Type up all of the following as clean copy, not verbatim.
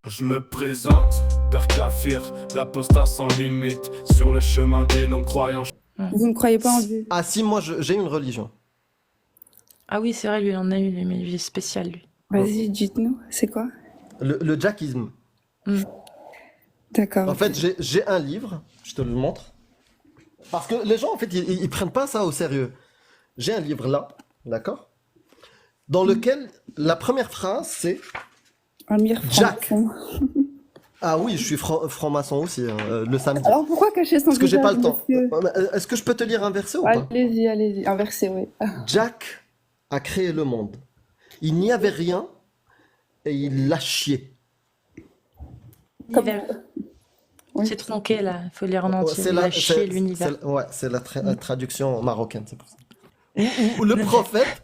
Je me présente, Père Kafir, l'apostat sans limite, sur le chemin des non-croyants. Vous ne croyez pas en Dieu? Ah si, moi j'ai une religion. Ah oui, c'est vrai, lui, il en a une, mais lui, spécial, lui. Vas-y, dites-nous, c'est quoi? Le jackisme. D'accord. En fait, j'ai un livre, je te le montre. Parce que les gens, en fait, ils prennent pas ça au sérieux. J'ai un livre là, d'accord? Dans lequel la première phrase, c'est... Un mire Jack. franc. Ah oui, je suis franc-maçon aussi, le samedi. Alors pourquoi cacher son Parce que j'ai pas visage, le temps. monsieur? Est-ce que je peux te lire un verset ou pas? Allez-y, inversez, oui. Jack a créé le monde. Il n'y avait rien et il l'a chié. L'univers. Oui. C'est tronqué, là. Il faut lire en entier. C'est Il la, a chié l'univers. ouais, c'est la traduction marocaine, c'est pour ça. Ou le prophète,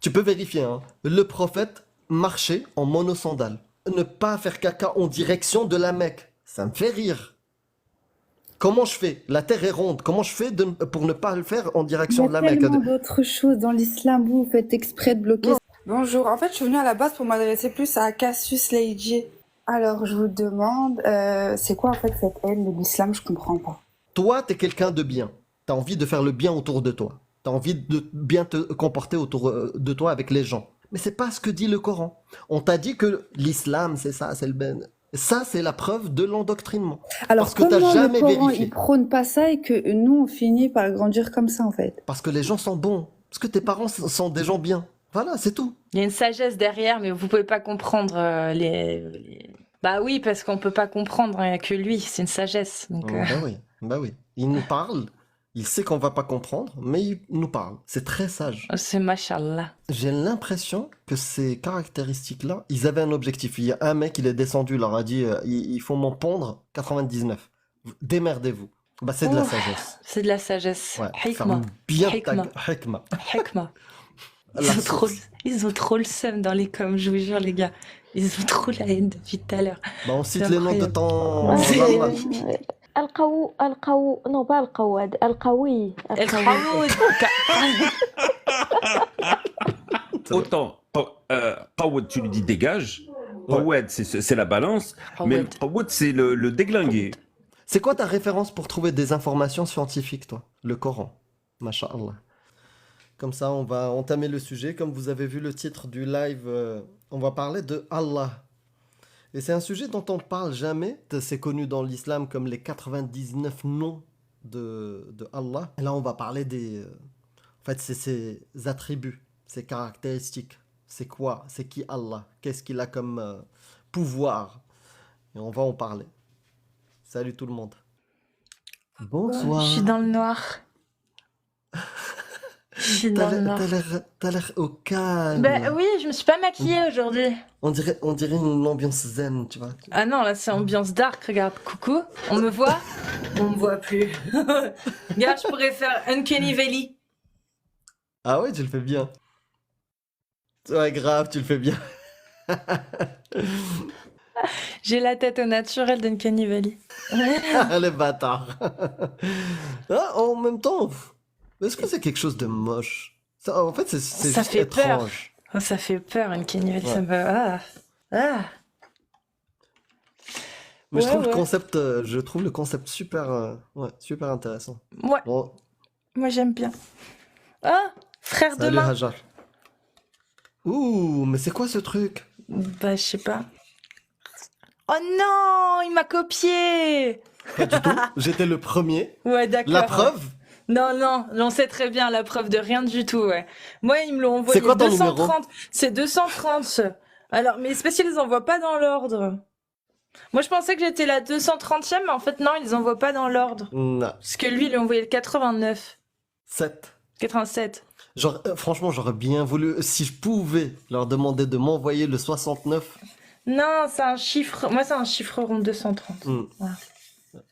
tu peux vérifier, hein, le prophète marchait en monosandales. Ne pas faire caca en direction de la Mecque. Ça me fait rire. Comment je fais? La terre est ronde. Comment je fais pour ne pas le faire en Il y direction a de la Mecque? tellement d'autres choses dans l'islam, vous faites exprès de bloquer. Bonjour, en fait, je suis venue à la base pour m'adresser plus à Cassius Leidji. Alors, je vous demande, c'est quoi en fait cette haine de l'islam? Je comprends pas. Toi, t'es quelqu'un de bien. T'as envie de faire le bien autour de toi. T'as envie de bien te comporter autour de toi avec les gens. Mais c'est pas ce que dit le Coran. On t'a dit que l'islam, c'est ça, c'est le ben. Ça, c'est la preuve de l'endoctrinement. Alors, Parce que t'as comment jamais le Coran, vérifié. il prône pas ça et que nous, on finit par grandir comme ça, en fait? Parce que les gens sont bons. Parce que tes parents sont des gens bien. Voilà, c'est tout. Il y a une sagesse derrière, mais vous pouvez pas comprendre Bah oui, parce qu'on peut pas comprendre que lui, c'est une sagesse. Donc, Bah oui. Il nous parle. Il sait qu'on va pas comprendre, mais il nous parle. C'est très sage. c'est machallah. J'ai l'impression que ces caractéristiques-là, ils avaient un objectif. Il y a un mec, il est descendu, il leur a dit, il faut m'en pondre 99. Démerdez-vous. Bah, c'est de la Ouf. sagesse. C'est de la sagesse. Ouais. Hikma. Ferme bien Hikma. Hikma. Hikma. La Ils ont trop le seum dans les coms, je vous jure, les gars. Ils ont trop la haine depuis tout à l'heure. Bah, on cite C'est les noms de incroyable. ton... non pas القواد القوي El Khaoud. Autant, Qawwad, tu lui dis dégage. Qawwad, c'est la balance. Mais le Qawwad, c'est le déglingué. C'est quoi ta référence pour trouver des informations scientifiques, toi? Le Coran. Masha'Allah. Comme ça, on va entamer le sujet. Comme vous avez vu le titre du live, on va parler de Allah. Et c'est un sujet dont on ne parle jamais. C'est connu dans l'islam comme les 99 noms de Allah. Et là, on va parler des... En fait, c'est ses attributs, ses caractéristiques. C'est quoi? C'est qui Allah? Qu'est-ce qu'il a comme pouvoir? Et on va en parler. Salut tout le monde. Bonsoir. Je suis dans le noir. Je suis dans le noir. T'as l'air au calme. Bah oui, je me suis pas maquillée aujourd'hui. On dirait une ambiance zen, tu vois. Ah non, là c'est ambiance dark, regarde, coucou, on me voit? On me voit plus. Regarde, je pourrais faire Uncanny Valley. Ah ouais, tu le fais bien. Ouais, grave, tu le fais bien. J'ai la tête au naturel d'Uncanny Valley. Les bâtards. Ah, en même temps, est-ce que c'est quelque chose de moche? En fait, c'est Ça juste fait peur. étrange. Oh, ça fait peur, Uncanny Valley, Ouais. ça me... Ah. Mais je Ouais, trouve ouais. je trouve le concept super, super intéressant. Ouais, Bon, moi j'aime bien. Ah, frère de salut main. Hajar. Ouh, mais c'est quoi ce truc? Bah, je sais pas. Oh non, il m'a copié. Pas du tout. J'étais le premier. Ouais, d'accord. La preuve? Non, j'en sais très bien la preuve de rien du tout, ouais. Moi, ils me l'ont envoyé C'est quoi ton numéro? 230. C'est 230. Alors, mais c'est parce qu'ils les envoient pas dans l'ordre. Moi, je pensais que j'étais la 230e, mais en fait, non, ils les envoient pas dans l'ordre. Non. Parce que lui, il a envoyé le 89. 7. 87. Franchement, j'aurais bien voulu, si je pouvais leur demander de m'envoyer le 69. Non, c'est un chiffre. Moi, c'est un chiffre rond 230. Voilà.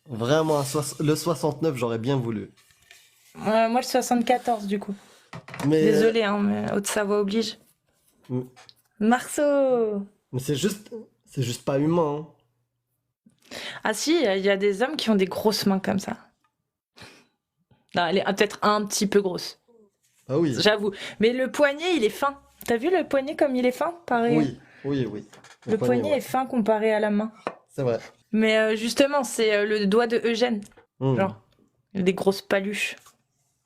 Vraiment, le 69, j'aurais bien voulu. Moi, le 74, du coup. Mais, Désolé, hein, mais Haute-Savoie oblige. Mm. Marceau. mais c'est juste pas humain. Hein. Ah si, il y a des hommes qui ont des grosses mains comme ça. Non, elle est peut-être un petit peu grosse, Ah oui. j'avoue. Mais le poignet, il est fin. T'as vu le poignet comme il est fin? Pareil. Oui. Oui, oui. Le poignet ouais. est fin comparé à la main. C'est vrai. Mais justement, c'est le doigt de Eugène. Hmm. Genre, des grosses paluches.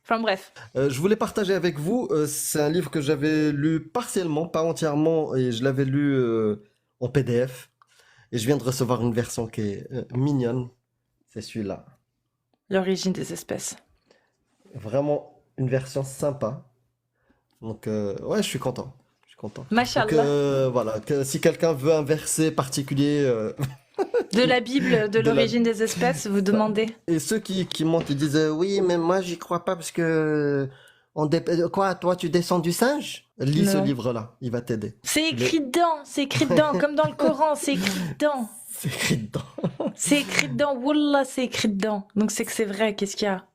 Enfin bref. Je voulais partager avec vous, c'est un livre que j'avais lu partiellement, pas entièrement, et je l'avais lu en PDF. Et je viens de recevoir une version qui est mignonne. C'est celui-là. L'origine des espèces. Vraiment une version sympa. Donc, ouais, je suis content. Je suis content. Donc, Mashallah. voilà, si quelqu'un veut un verset particulier, De la Bible, de de la- l'origine des espèces, vous demandez. et ceux qui montent, ils disent oui, mais moi j'y crois pas parce que quoi, toi tu descends du singe? Lis ce Non. livre-là, il va t'aider. C'est écrit dedans, comme dans le Coran, c'est écrit dedans. C'est écrit dedans. C'est écrit dedans, Wallah, c'est écrit dedans. Donc c'est que c'est vrai, qu'est-ce qu'il y a?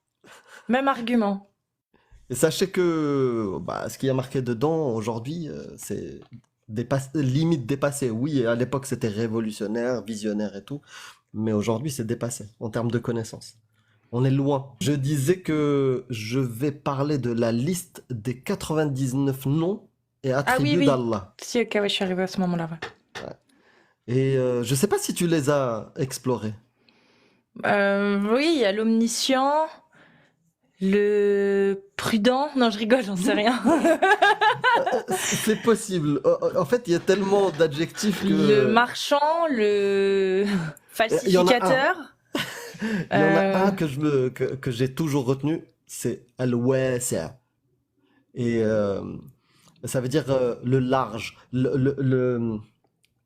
Même argument. Et sachez que ce qui a marqué dedans aujourd'hui, c'est limite dépassé. Oui, à l'époque c'était révolutionnaire, visionnaire et tout, mais aujourd'hui c'est dépassé en termes de connaissances. On est loin. Je disais que je vais parler de la liste des 99 noms et attributs oui. d'Allah. Si, ok, ouais, je suis arrivée à ce moment-là. Ouais. Et je sais pas si tu les as explorés. Oui, il y a l'omniscient, le prudent. Non, je rigole, j'en sais rien. C'est possible. En fait, il y a tellement d'adjectifs que... Le marchand, le Il y en a un. falsificateur. Il y en a un que j'ai toujours retenu, c'est al-wasi'. Et ça veut dire le large,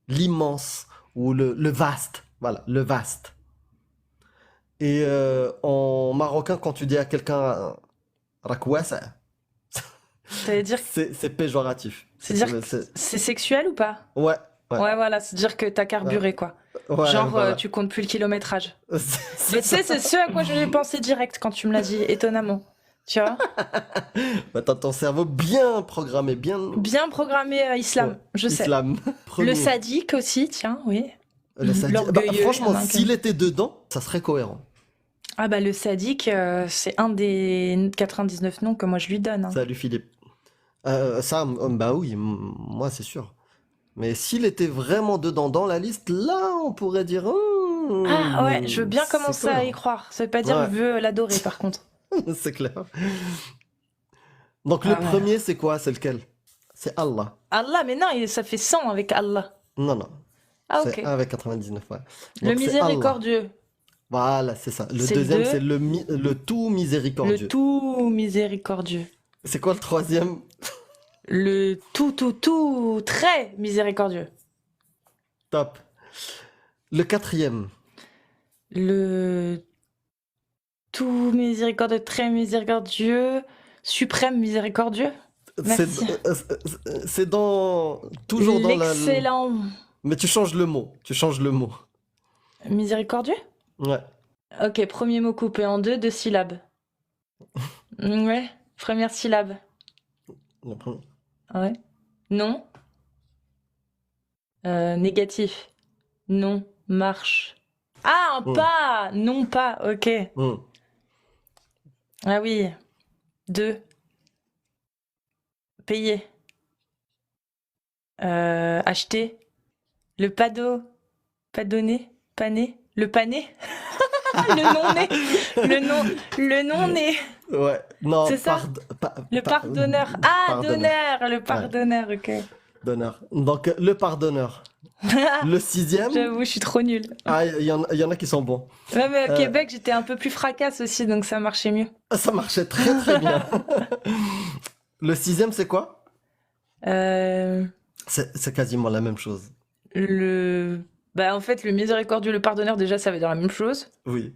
l'immense ou le vaste. Voilà, le vaste. Et en marocain, quand tu dis à quelqu'un rak wasi', Ça veut dire, c'est péjoratif. c'est-à-dire que c'est sexuel ou pas? Ouais. Ouais, voilà, c'est-à-dire que t'as carburé, quoi. Ouais, Genre, voilà. tu comptes plus le kilométrage. C'est Mais tu sais, c'est ce à quoi j'ai pensé direct quand tu me l'as dit, étonnamment. Tu vois? T'as ton cerveau bien programmé, bien... Bien programmé islam, Ouais. je sais. Islam. Premier. Le sadique aussi, tiens, oui. Le sadique. L'orgueilleux, il y Franchement, en a un s'il était dedans, ça serait cohérent. Ah bah le sadique, c'est un des 99 noms que moi je lui donne. Hein. Salut Philippe. Ça, bah oui, moi c'est sûr. Mais s'il était vraiment dedans dans la liste, là on pourrait dire. Ah ouais, je veux bien c'est commencer à y cohérent. croire. Ça veut pas dire Ouais. que je veux l'adorer par contre. C'est clair. Donc le Ah ouais. premier, c'est quoi? C'est lequel? C'est Allah. Allah, mais non, ça fait 100 avec Allah. Non, non. Ah C'est ok. 1 avec 99, ouais. Le Donc, c'est miséricordieux. Allah. Voilà, c'est ça. Le C'est le deuxième, deux. c'est le tout miséricordieux. Le tout miséricordieux. C'est quoi le troisième? Le tout très miséricordieux. Top. Le quatrième. Le tout miséricordieux, très miséricordieux, suprême miséricordieux. Merci. C'est dans toujours dans la. L'excellent Mais tu changes le mot. Tu changes le mot. miséricordieux. Ouais. Ok, premier mot coupé en deux syllabes. Ouais, première syllabe. Le premier. Ouais. Non. Négatif. Non. Marche. Ah, un Hmm. pas. Non pas. Ok. Hmm. Ah oui. Deux. Payer. Acheter. Le pado. Padonné. Pané. Le pané. Le non-né. Le non-né. Ouais. Non. C'est ça Le pardonneur. Ah, Pardonneur. donneur. Le pardonneur, ok. Donneur. Donc le pardonneur. Le sixième. J'avoue, je suis trop nulle. Ah, il y en a qui sont bons. Ouais, mais au Euh. Québec, j'étais un peu plus fracasse aussi, donc ça marchait mieux. Ça marchait très très bien. Le sixième, c'est quoi? Euh, C'est quasiment la même chose. Bah, en fait, le miséricordieux, le pardonneur, déjà, ça veut dire la même chose. Oui.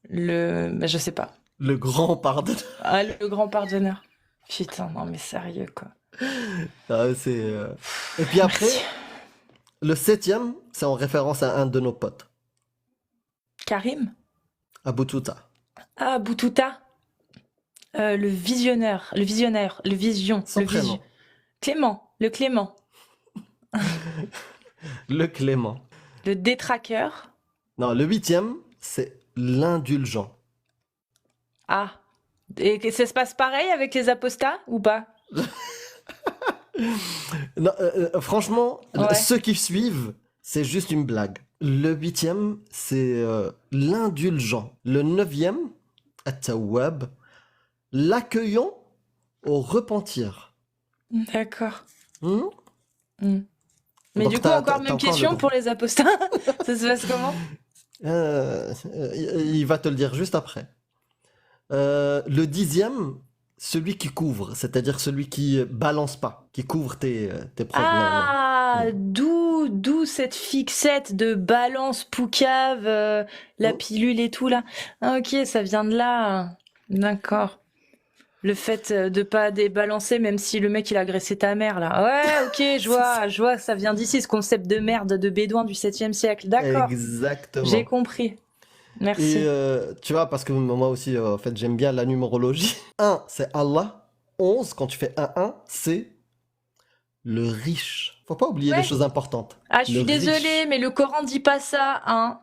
Bah, je sais pas. Le grand pardonneur. Ah, le grand pardonneur. Putain, non, mais sérieux, quoi. Ah, Et puis après, Merci. le septième, c'est en référence à un de nos potes, Karim? Abou Touta. Ah, Boutouta. Le visionnaire. Le visionnaire. Le vision. Son le prénom. Clément. Le Clément. Le Clément. Le détraqueur. Non, le huitième, c'est l'indulgent. Ah. Et que ça se passe pareil avec les apostats ou pas? Non, franchement, Ouais. ceux qui suivent, c'est juste une blague. Le 8e, c'est l'indulgent. Le 9e, at-tawwab, l'accueillant au repentir. D'accord. Hmm. Mais Donc du coup, t'as encore même encore le question groupe. pour les apostats. Ça se passe comment? Il va te le dire juste après. Le 10e, celui qui couvre, c'est-à-dire celui qui balance pas, qui couvre tes preuves. Ah, Ouais. d'où cette fixette de balance poucave, la Oh. pilule et tout là. Ah, ok, ça vient de là. D'accord. Le fait de pas débalancer, même si le mec il a agressé ta mère là. Ouais, ok, je vois, ça vient d'ici, ce concept de merde de bédouin du 7e siècle. D'accord, j'ai Exactement. compris. Merci. Et tu vois, parce que moi aussi, en fait, j'aime bien la numérologie. 1, c'est Allah. 11, quand tu fais 1-1, c'est le riche. Faut pas oublier les Ouais. choses importantes. Ah, je Le suis désolée, riche. mais le Coran dit pas ça, hein.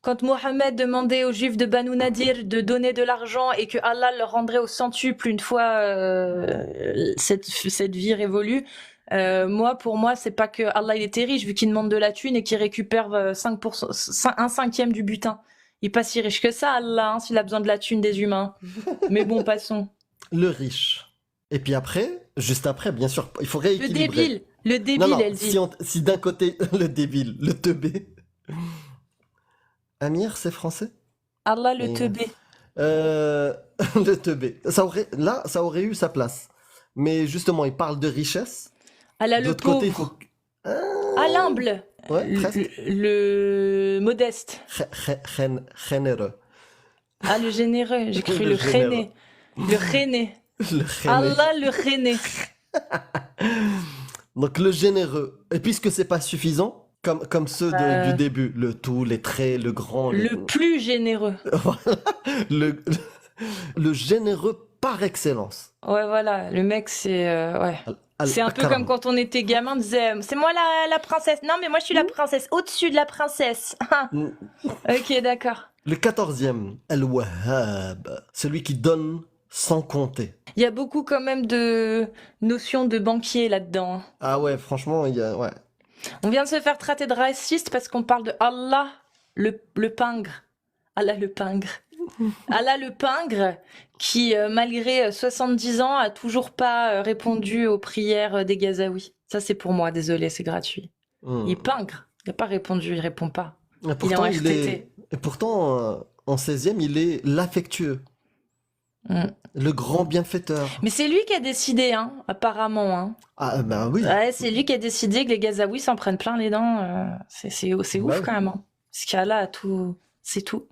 Quand Mohammed demandait aux Juifs de Banu Nadir de donner de l'argent et que Allah leur rendrait au centuple une fois cette vie révolue, pour moi, c'est pas que Allah il était riche vu qu'il demande de la thune et qu'il récupère 5%, un cinquième du butin. Il est pas si riche que ça, Allah, hein, s'il a besoin de la thune des humains. Mais bon, passons. Le riche. Et puis après, juste après, bien sûr, il faut rééquilibrer. Le débile, Non, non, elle dit. si d'un côté, le débile, le teubé. Amir, c'est français? Allah le Et, teubé. le teubé. Ça aurait eu sa place. Mais justement, il parle de richesse. Allah le D'autre côté, il pauvre. faut... Ah, l'humble. Ouais, presque. Le modeste. Généreux. Ah, le généreux. J'ai cru Le le généreux. rené. Le rené. Le généreux. Allah le rené. Donc le généreux. Et puisque c'est pas suffisant, comme ceux du début, le tout, les traits, le grand, Le plus généreux. le, le généreux par excellence. Ouais, voilà. Le mec, c'est... ouais. C'est un peu comme quand on était gamin, on disait c'est moi la princesse. Non, mais moi je suis la princesse au-dessus de la princesse. Ok, d'accord. Le 14e, Al-Wahhab, celui qui donne sans compter. Il y a beaucoup quand même de notions de banquier là-dedans, hein. Ah ouais, franchement, il y a... Ouais. On vient de se faire traiter de raciste parce qu'on parle de Allah le pingre. Allah le pingre. Allah le pingre qui, malgré 70 ans, a toujours pas répondu aux prières des Gazaouis. Ça, c'est pour moi, désolé, c'est gratuit. Il pingre. Il n'a pas répondu, il répond pas. Et pourtant, il est en RTT. Et pourtant, en 16e, il est l'affectueux. Le grand bienfaiteur. Mais c'est lui qui a décidé, hein, apparemment. Hein. Ah, bah oui. Ouais, c'est lui qui a décidé que les Gazaouis s'en prennent plein les dents. C'est ouf Ouais. quand même. Hein. Parce qu'Allah a tout. C'est tout.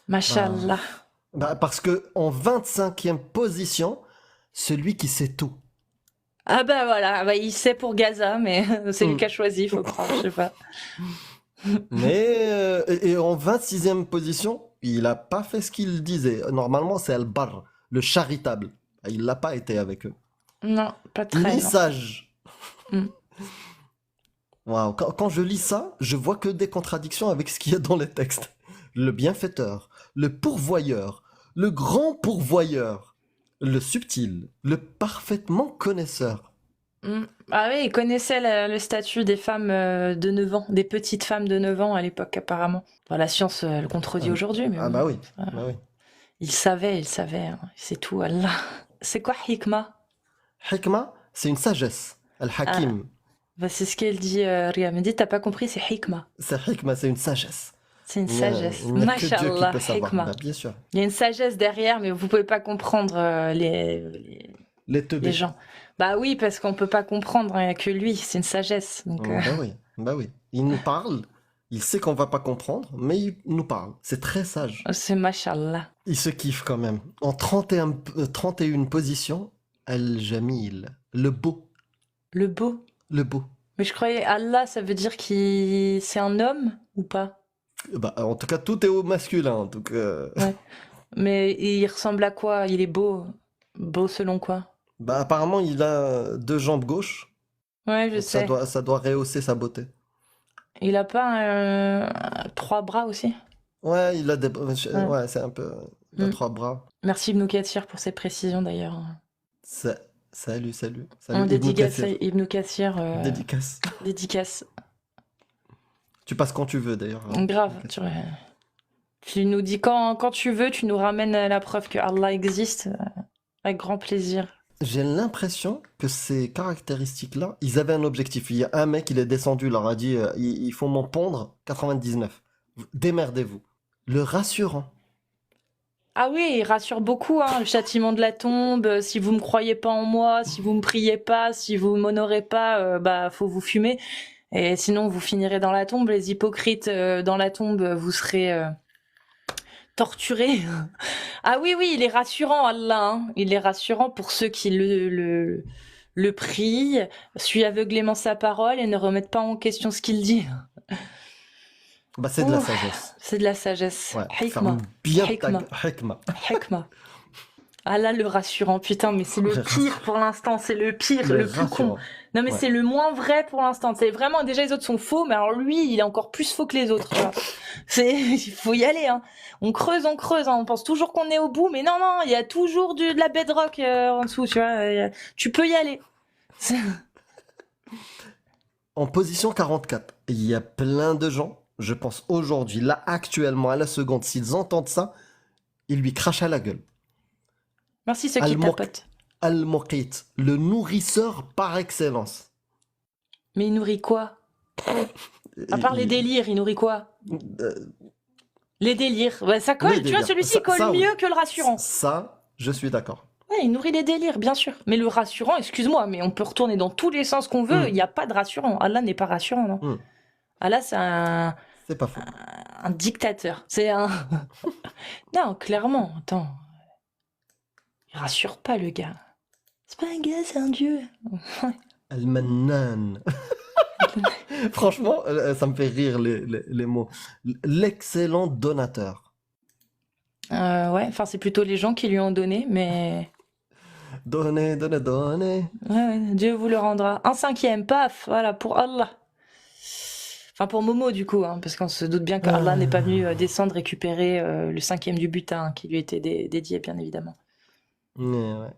Mashallah. Bah, parce que en 25e position, celui qui sait tout. Ah bah voilà, bah, il sait pour Gaza, mais c'est lui qui a choisi, faut croire, je sais pas. Mais et en 26e position, il n'a pas fait ce qu'il disait. Normalement, c'est Al-Barr, le charitable. Il l'a pas été avec eux. Non, pas très. Ni non. sage. Mm. Waouh, quand je lis ça, je vois que des contradictions avec ce qu'il y a dans les textes. Le bienfaiteur, le pourvoyeur, le grand pourvoyeur, le subtil, le parfaitement connaisseur. Ah oui, il connaissait le statut des femmes de 9 ans, des petites femmes de 9 ans à l'époque apparemment. Enfin, la science le contredit aujourd'hui, mais Ah bon. bah oui, bah oui. Il savait, hein. C'est tout, Allah. C'est quoi hikma? Hikma, c'est une sagesse. Al-Hakim, Bah, c'est ce qu'elle dit, Ria. Me dit, t'as pas compris, c'est hikma. c'est Hikma, c'est une sagesse. C'est une Il n'y a- sagesse. il n'y a que Dieu qui Mashallah, peut savoir. hikma. Bah, bien sûr. Il y a une sagesse derrière, mais vous pouvez pas comprendre Les teubés. les gens. Bah oui, parce qu'on peut pas comprendre, il y a que lui, c'est une sagesse. Donc, Bah oui, bah oui. Il nous parle, il sait qu'on va pas comprendre, mais il nous parle. C'est très sage. c'est mashallah. Il se kiffe quand même. En 31 position, Al-Jamil, le beau. Le beau. Le beau. Mais je croyais Allah, ça veut dire qu'il c'est un homme ou pas? Bah, en tout cas, tout est au masculin. Donc, Ouais. Mais il ressemble à quoi? Il est beau. Beau selon quoi? bah, apparemment, il a 2 jambes gauches. Ouais, je Donc sais. ça doit rehausser sa beauté. Il a pas 3 bras aussi? Ouais, il a des. Ouais. Ouais, c'est un peu. Il a Mm. 3 bras. Merci Ibn Kathir pour ces précisions d'ailleurs. Salut, salut. On Salut, Ibn dédicace à Kathir. Ibn Kathir. Dédicace. Dédicace. Tu passes quand tu veux, d'ailleurs. Grave. Tu nous dis quand tu veux, tu nous ramènes la preuve que Allah existe. Avec grand plaisir. J'ai l'impression que ces caractéristiques-là, ils avaient un objectif. Il y a un mec, il est descendu, leur a dit, il faut m'en pondre 99. Démerdez-vous. Le rassurant. Ah oui, il rassure beaucoup, hein, le châtiment de la tombe. Si vous me croyez pas en moi, si vous me priez pas, si vous m'honorez pas, bah faut vous fumer. Et sinon vous finirez dans la tombe. Les hypocrites dans la tombe, vous serez torturés. Ah oui, oui, il est rassurant, Allah. Hein. Il est rassurant pour ceux qui le prient, suivent aveuglément sa parole et ne remettent pas en question ce qu'il dit. Bah, c'est de la Ouf, sagesse. c'est de la sagesse. Ouais. Hikma. Ferme bien Hikma. ta hikma. Hikma. Ah là, le rassurant, putain, mais c'est le pire pour l'instant, c'est le pire, le plus con. rassurant. Non, mais Ouais. c'est le moins vrai pour l'instant. C'est vraiment, déjà, les autres sont faux, mais alors lui, il est encore plus faux que les autres, tu vois. Il faut y aller, hein. On creuse, hein. On pense toujours qu'on est au bout, mais non, non, il y a toujours de la bedrock en dessous, tu vois. Tu peux y aller. En position 44, il y a plein de gens, je pense aujourd'hui, là, actuellement, à la seconde, s'ils entendent ça, ils lui crachent à la gueule. Merci ceux qui Al-Muq- tapotent. Al-Muqit, le nourrisseur par excellence. Mais il nourrit quoi? À part les Il- délires, il nourrit quoi? euh, Les délires. Ouais, ça colle, les tu vois, délires. celui-ci Ça- colle ça, oui. mieux que le rassurant. Ça, je suis d'accord. Ouais, il nourrit les délires, bien sûr. Mais le rassurant, excuse-moi, mais on peut retourner dans tous les sens qu'on veut, il n'y a pas de rassurant. Allah n'est pas rassurant, non. Mm. Allah, c'est un C'est pas faux. dictateur. C'est un... Non, clairement, attends. Il rassure pas, le gars. C'est pas un gars, c'est un dieu. Al-Mannan. Franchement, ça me fait rire les mots. L'excellent donateur. Ouais, enfin, c'est plutôt les gens qui lui ont donné, mais... Donnez, donnez, donnez. Ouais, Dieu vous le rendra. Un cinquième, paf, voilà, pour Allah. Enfin, pour Momo, du coup, hein, parce qu'on se doute bien qu'Allah n'est pas venu descendre récupérer le cinquième du butin, hein, qui lui était dédié, bien évidemment. Ouais.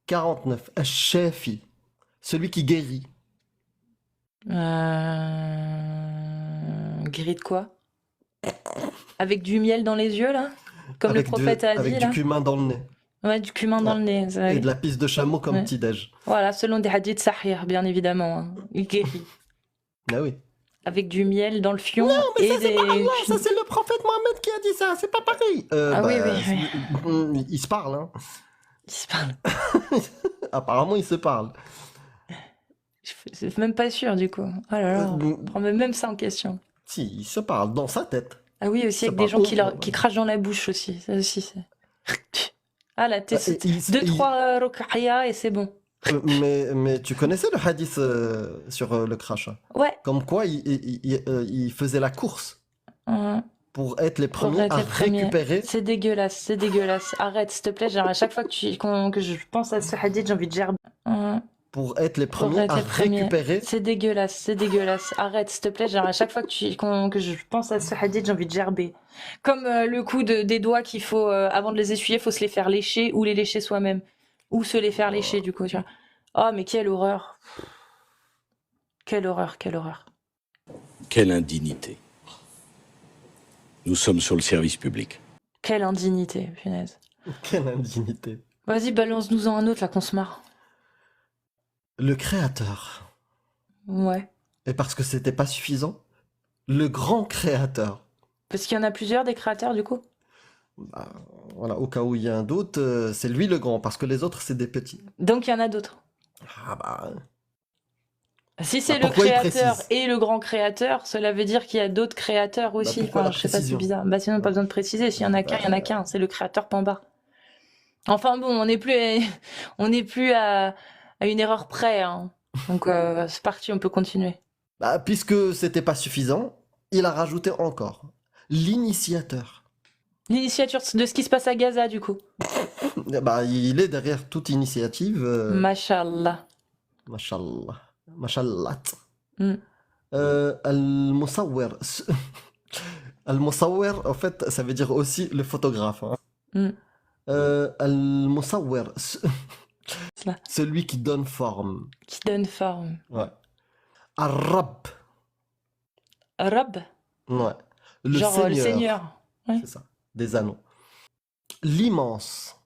49. Shafi. Celui qui guérit. Guéri de quoi? Avec du miel dans les yeux, là? Comme Avec le prophète a avec dit, du là? cumin dans le nez. Ouais, du cumin dans le nez. ça, Et oui. de la pisse de chameau comme Ouais. petit-déj. Voilà, selon des hadiths sahih, bien évidemment. Hein. Il guérit. Ah oui. Avec du miel dans le fion Mais et ça, c'est des... pas Allah, ça, c'est le prophète Mohammed qui a dit ça, c'est pas pareil. Oui. Ils se parlent, hein. Il se parle. Apparemment, ils se parlent. Je suis même pas sûr, du coup. Oh là là, on prend même ça en question. Si, ils se parlent dans sa tête. Ah oui, aussi Ça avec des gens parle qui crachent dans la bouche aussi. Ça aussi, c'est... Ah là, t'es... Et ils- 2-3 rokaya et c'est bon. Mais tu connaissais le hadith sur le crachat? Ouais. Comme quoi, il faisait la course Hum. pour être les Pour premiers être à les premiers. récupérer. C'est dégueulasse, c'est dégueulasse. Arrête, s'il te plaît. Genre, à chaque fois que je pense à ce hadith, j'ai envie de gerber. Pour être les Pour premiers être à les premiers. récupérer. C'est dégueulasse, c'est dégueulasse. Arrête, s'il te plaît. Genre, à chaque fois que je pense à ce hadith, j'ai envie de gerber. Comme le coup des doigts qu'il faut, avant de les essuyer, faut se les faire lécher ou les lécher soi-même. Ou se les faire lécher, du coup, tu vois. Oh, mais quelle horreur. Quelle horreur, quelle horreur. Quelle indignité. Nous sommes sur le service public. Quelle indignité, punaise. Quelle indignité. Vas-y, balance-nous-en un autre, là, qu'on se marre. Le créateur. Ouais. Et parce que c'était pas suffisant, le grand créateur. Parce qu'il y en a plusieurs des créateurs, du coup. Bah, voilà, au cas où il y a un doute, c'est lui le grand, parce que les autres, c'est des petits. Donc, il y en a d'autres. Ah bah. Si c'est Bah, le pourquoi il créateur précise et le grand créateur, cela veut dire qu'il y a d'autres créateurs aussi. pourquoi la Je sais pas, c'est précision bizarre. Bah sinon, pas besoin de préciser. S'il y en a qu'un, il y en a qu'un. C'est le créateur point barre. Enfin bon, on n'est plus à une erreur près. Hein. Donc c'est parti, on peut continuer. Bah, puisque c'était pas suffisant, il a rajouté encore l'initiateur. L'initiature de ce qui se passe à Gaza, du coup. Bah, il est derrière toute initiative. Mashallah. Mashallah. Mashallah. Mm. Al-Musawwir. Al-Musawwir, en fait, ça veut dire aussi le photographe. Hein. Mm. Al-Musawwir. sens là. Celui qui donne forme. Qui donne forme. Ouais. Ar-Rabb. Rab, Ouais. Le genre Seigneur. le Seigneur. Ouais. C'est ça. Des anneaux. L'immense.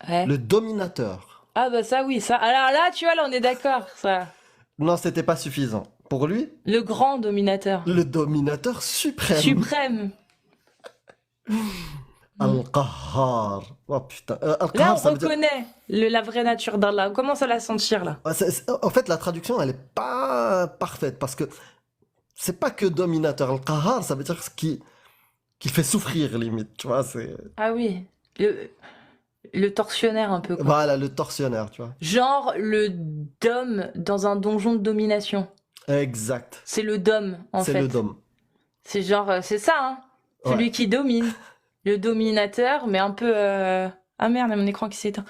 Ouais. Le dominateur. Ah bah ça oui, ça. Alors là, tu vois, là on est d'accord, ça. Non, c'était pas suffisant. Pour lui, Le grand dominateur. le dominateur suprême. Suprême. Al-Qahhar. Oh putain. Là, Al-Qahhar, on ça veut dire... reconnaît la vraie nature d'Allah. On commence à la sentir là. Ouais, en fait, la traduction, elle est pas parfaite parce que c'est pas que dominateur. Al-Qahhar, ça veut dire ce qui fait souffrir, limite. Tu vois, c'est... Ah oui. Le tortionnaire un peu, quoi. Voilà, le tortionnaire, tu vois. Genre le dôme dans un donjon de domination. Exact. C'est le dôme, en fait. C'est le dôme. C'est genre, c'est ça, hein. Celui Ouais. qui domine. Le dominateur, mais un peu... Ah merde, mon écran qui s'est éteint.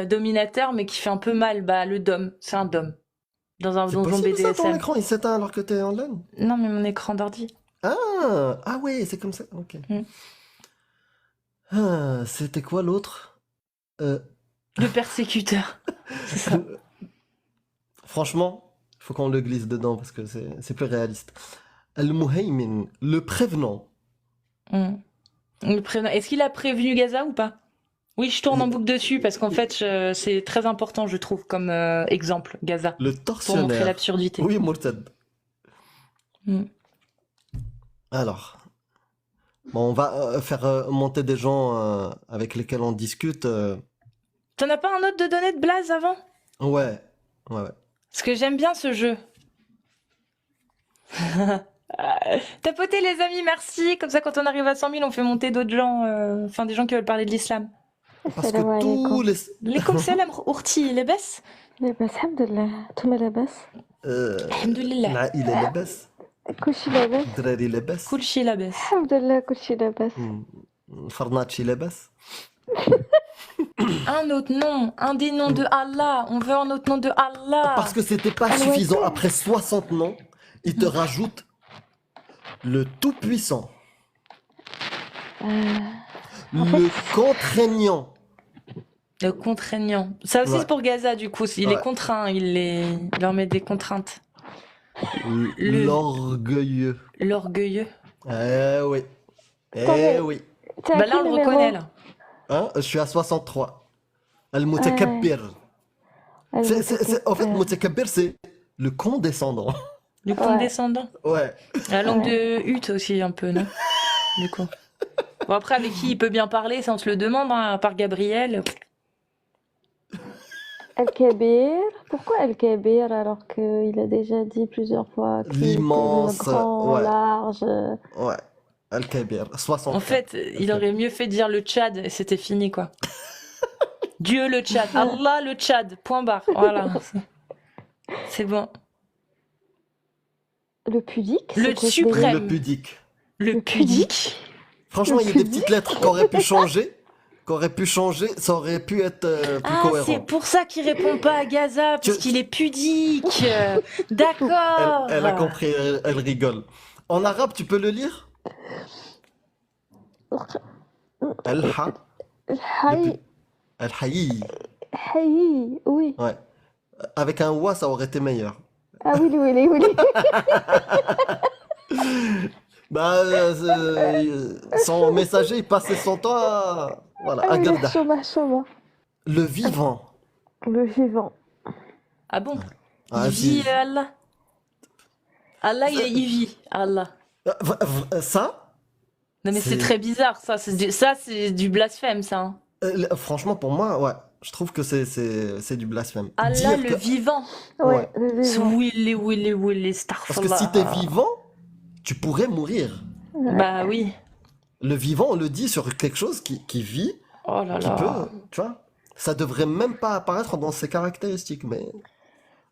Dominateur, mais qui fait un peu mal. Bah, le dôme. C'est un dôme. Dans un C'est donjon possible ça, ton BDSM. écran, il s'éteint alors que t'es en LAN? Non, mais mon écran d'ordi. Ah ouais, c'est comme ça. Ok. Mm. Ah, c'était quoi l'autre? Le persécuteur. C'est ça. Franchement, il faut qu'on le glisse dedans parce que c'est plus réaliste. Al-Muhaymin, le prévenant. Mm. Est-ce qu'il a prévenu Gaza ou pas? Oui, je tourne en boucle dessus parce qu'en fait, c'est très important, je trouve, comme exemple, Gaza, Le pour montrer tortionnaire. l'absurdité. Oui, Murtad. Mm. Alors, bon, on va faire monter des gens avec lesquels on discute. T'en as pas un autre de donner de Blaze avant? Ouais. Parce que j'aime bien ce jeu. Tapotez les amis, merci. Comme ça, quand on arrive à 100 000, on fait monter d'autres gens, enfin des gens qui veulent parler de l'islam. Parce السلام que tous عليكم. les... Les comme salam urti, les baisse. لاباس الحمد لله نتوما لاباس Alhamdulillah. العائلة لاباس كلشي لاباس الدراري لاباس Kulchi la baisse. الحمد لله كلشي لاباس الفرناتشي لاباس Un autre nom, un des noms de Allah. On veut un autre nom de Allah. Parce que c'était pas suffisant. Après 60 noms, il te rajoute le Tout-Puissant, le Contraignant. Le contraignant. Ça aussi Ouais. c'est pour Gaza du coup. Il est Ouais. contraint, il leur met des contraintes. Le- L'Orgueilleux. L'orgueilleux. Eh oui. Attendez. Eh oui. T'es à Bah là quel on le numéro? reconnaît là. Hein, je suis à 63. Al-Mutakabbir. En fait, Mutakabbir, c'est le condescendant. Le condescendant. Ouais. La langue de Hutte aussi un peu, non? Du coup. Bon après avec qui il peut bien parler, ça on se le demande, hein, à part Gabriel. Al-Kabir. Pourquoi Al-Kabir alors qu'il a déjà dit plusieurs fois qu'il était L'immense, grand, ouais. large. Ouais. Al-Kabir. 64. En fait, il aurait mieux fait dire le Tchad et c'était fini quoi. Dieu le Tchad, Allah le Tchad, point barre. Voilà. C'est bon. Le pudique. Le c'est quoi ce suprême. délire Le pudique. Le pudique. Franchement, Le il y a des pudique. petites lettres qui auraient pu changer. Ça aurait pu être plus Ah, cohérent. c'est pour ça qu'il répond pas à Gaza, parce Tu- qu'il est pudique. D'accord. Elle a compris, elle rigole. En arabe, tu peux le lire? Al-Ha. الحي Al-Hayy. حي oui. Ouais. Avec un wa, ça aurait été meilleur. Ah oui, oui, oui, oui. Bah, son messager, il passait son temps à... Voilà, Ah à oui, Garda. محشومة. Le vivant. Le vivant. Ah bon? Ah, Il si. vit Allah. Allah, il vit. Allah. Ça, Non mais c'est C'est- très bizarre ça. C'est du blasphème ça. Hein. franchement, pour moi, ouais, je trouve que c'est du blasphème. Allah Dire le que- vivant. Ouais, Ouais. le vivant. Willy, Parce que si t'es vivant, tu pourrais mourir. Bah oui. Le vivant, on le dit sur quelque chose qui vit, Oh là qui là. peut, tu vois. Ça devrait même pas apparaître dans ses caractéristiques, mais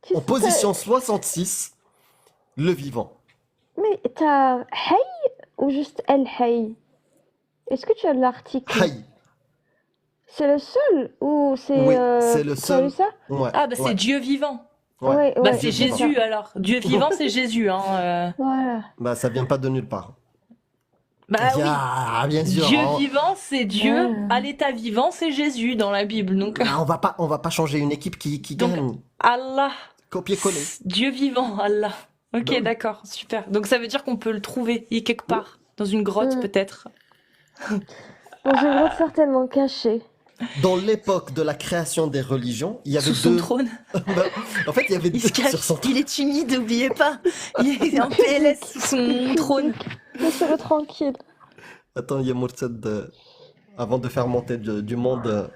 Tu en sais, position 66, le vivant. Mais t'as Hay ou juste El Hay? Est-ce que tu as l'article? Hayy. C'est le seul ou c'est Oui, c'est le tu as seul. lu ça? Ouais. Ah bah c'est ouais, Dieu vivant. ouais. Ouais, Bah ouais, c'est Dieu Jésus alors. Dieu vivant c'est Jésus. Hein. Voilà. Bah, ça vient pas de nulle part. Bah oui. Bien sûr. Dieu hein. vivant, c'est Dieu. Ah. À l'état vivant, c'est Jésus dans la Bible. Donc, Ah, on va pas changer une équipe qui Donc, gagne. Allah. Copier-coller. Dieu vivant, Allah. Ok, Bah oui. d'accord, super. Donc ça veut dire qu'on peut le trouver il est quelque part, dans une grotte peut-être. Dans une grotte certainement cachée. Dans l'époque de la création des religions, il y avait Sous son deux. trône. Bah, en fait, il y avait Il se deux cache. sur son trône. Il est timide, n'oubliez pas. Il est en PLS sous son trône. Laissez-le tranquille. Attends, il y a Murtad, avant de faire monter du monde,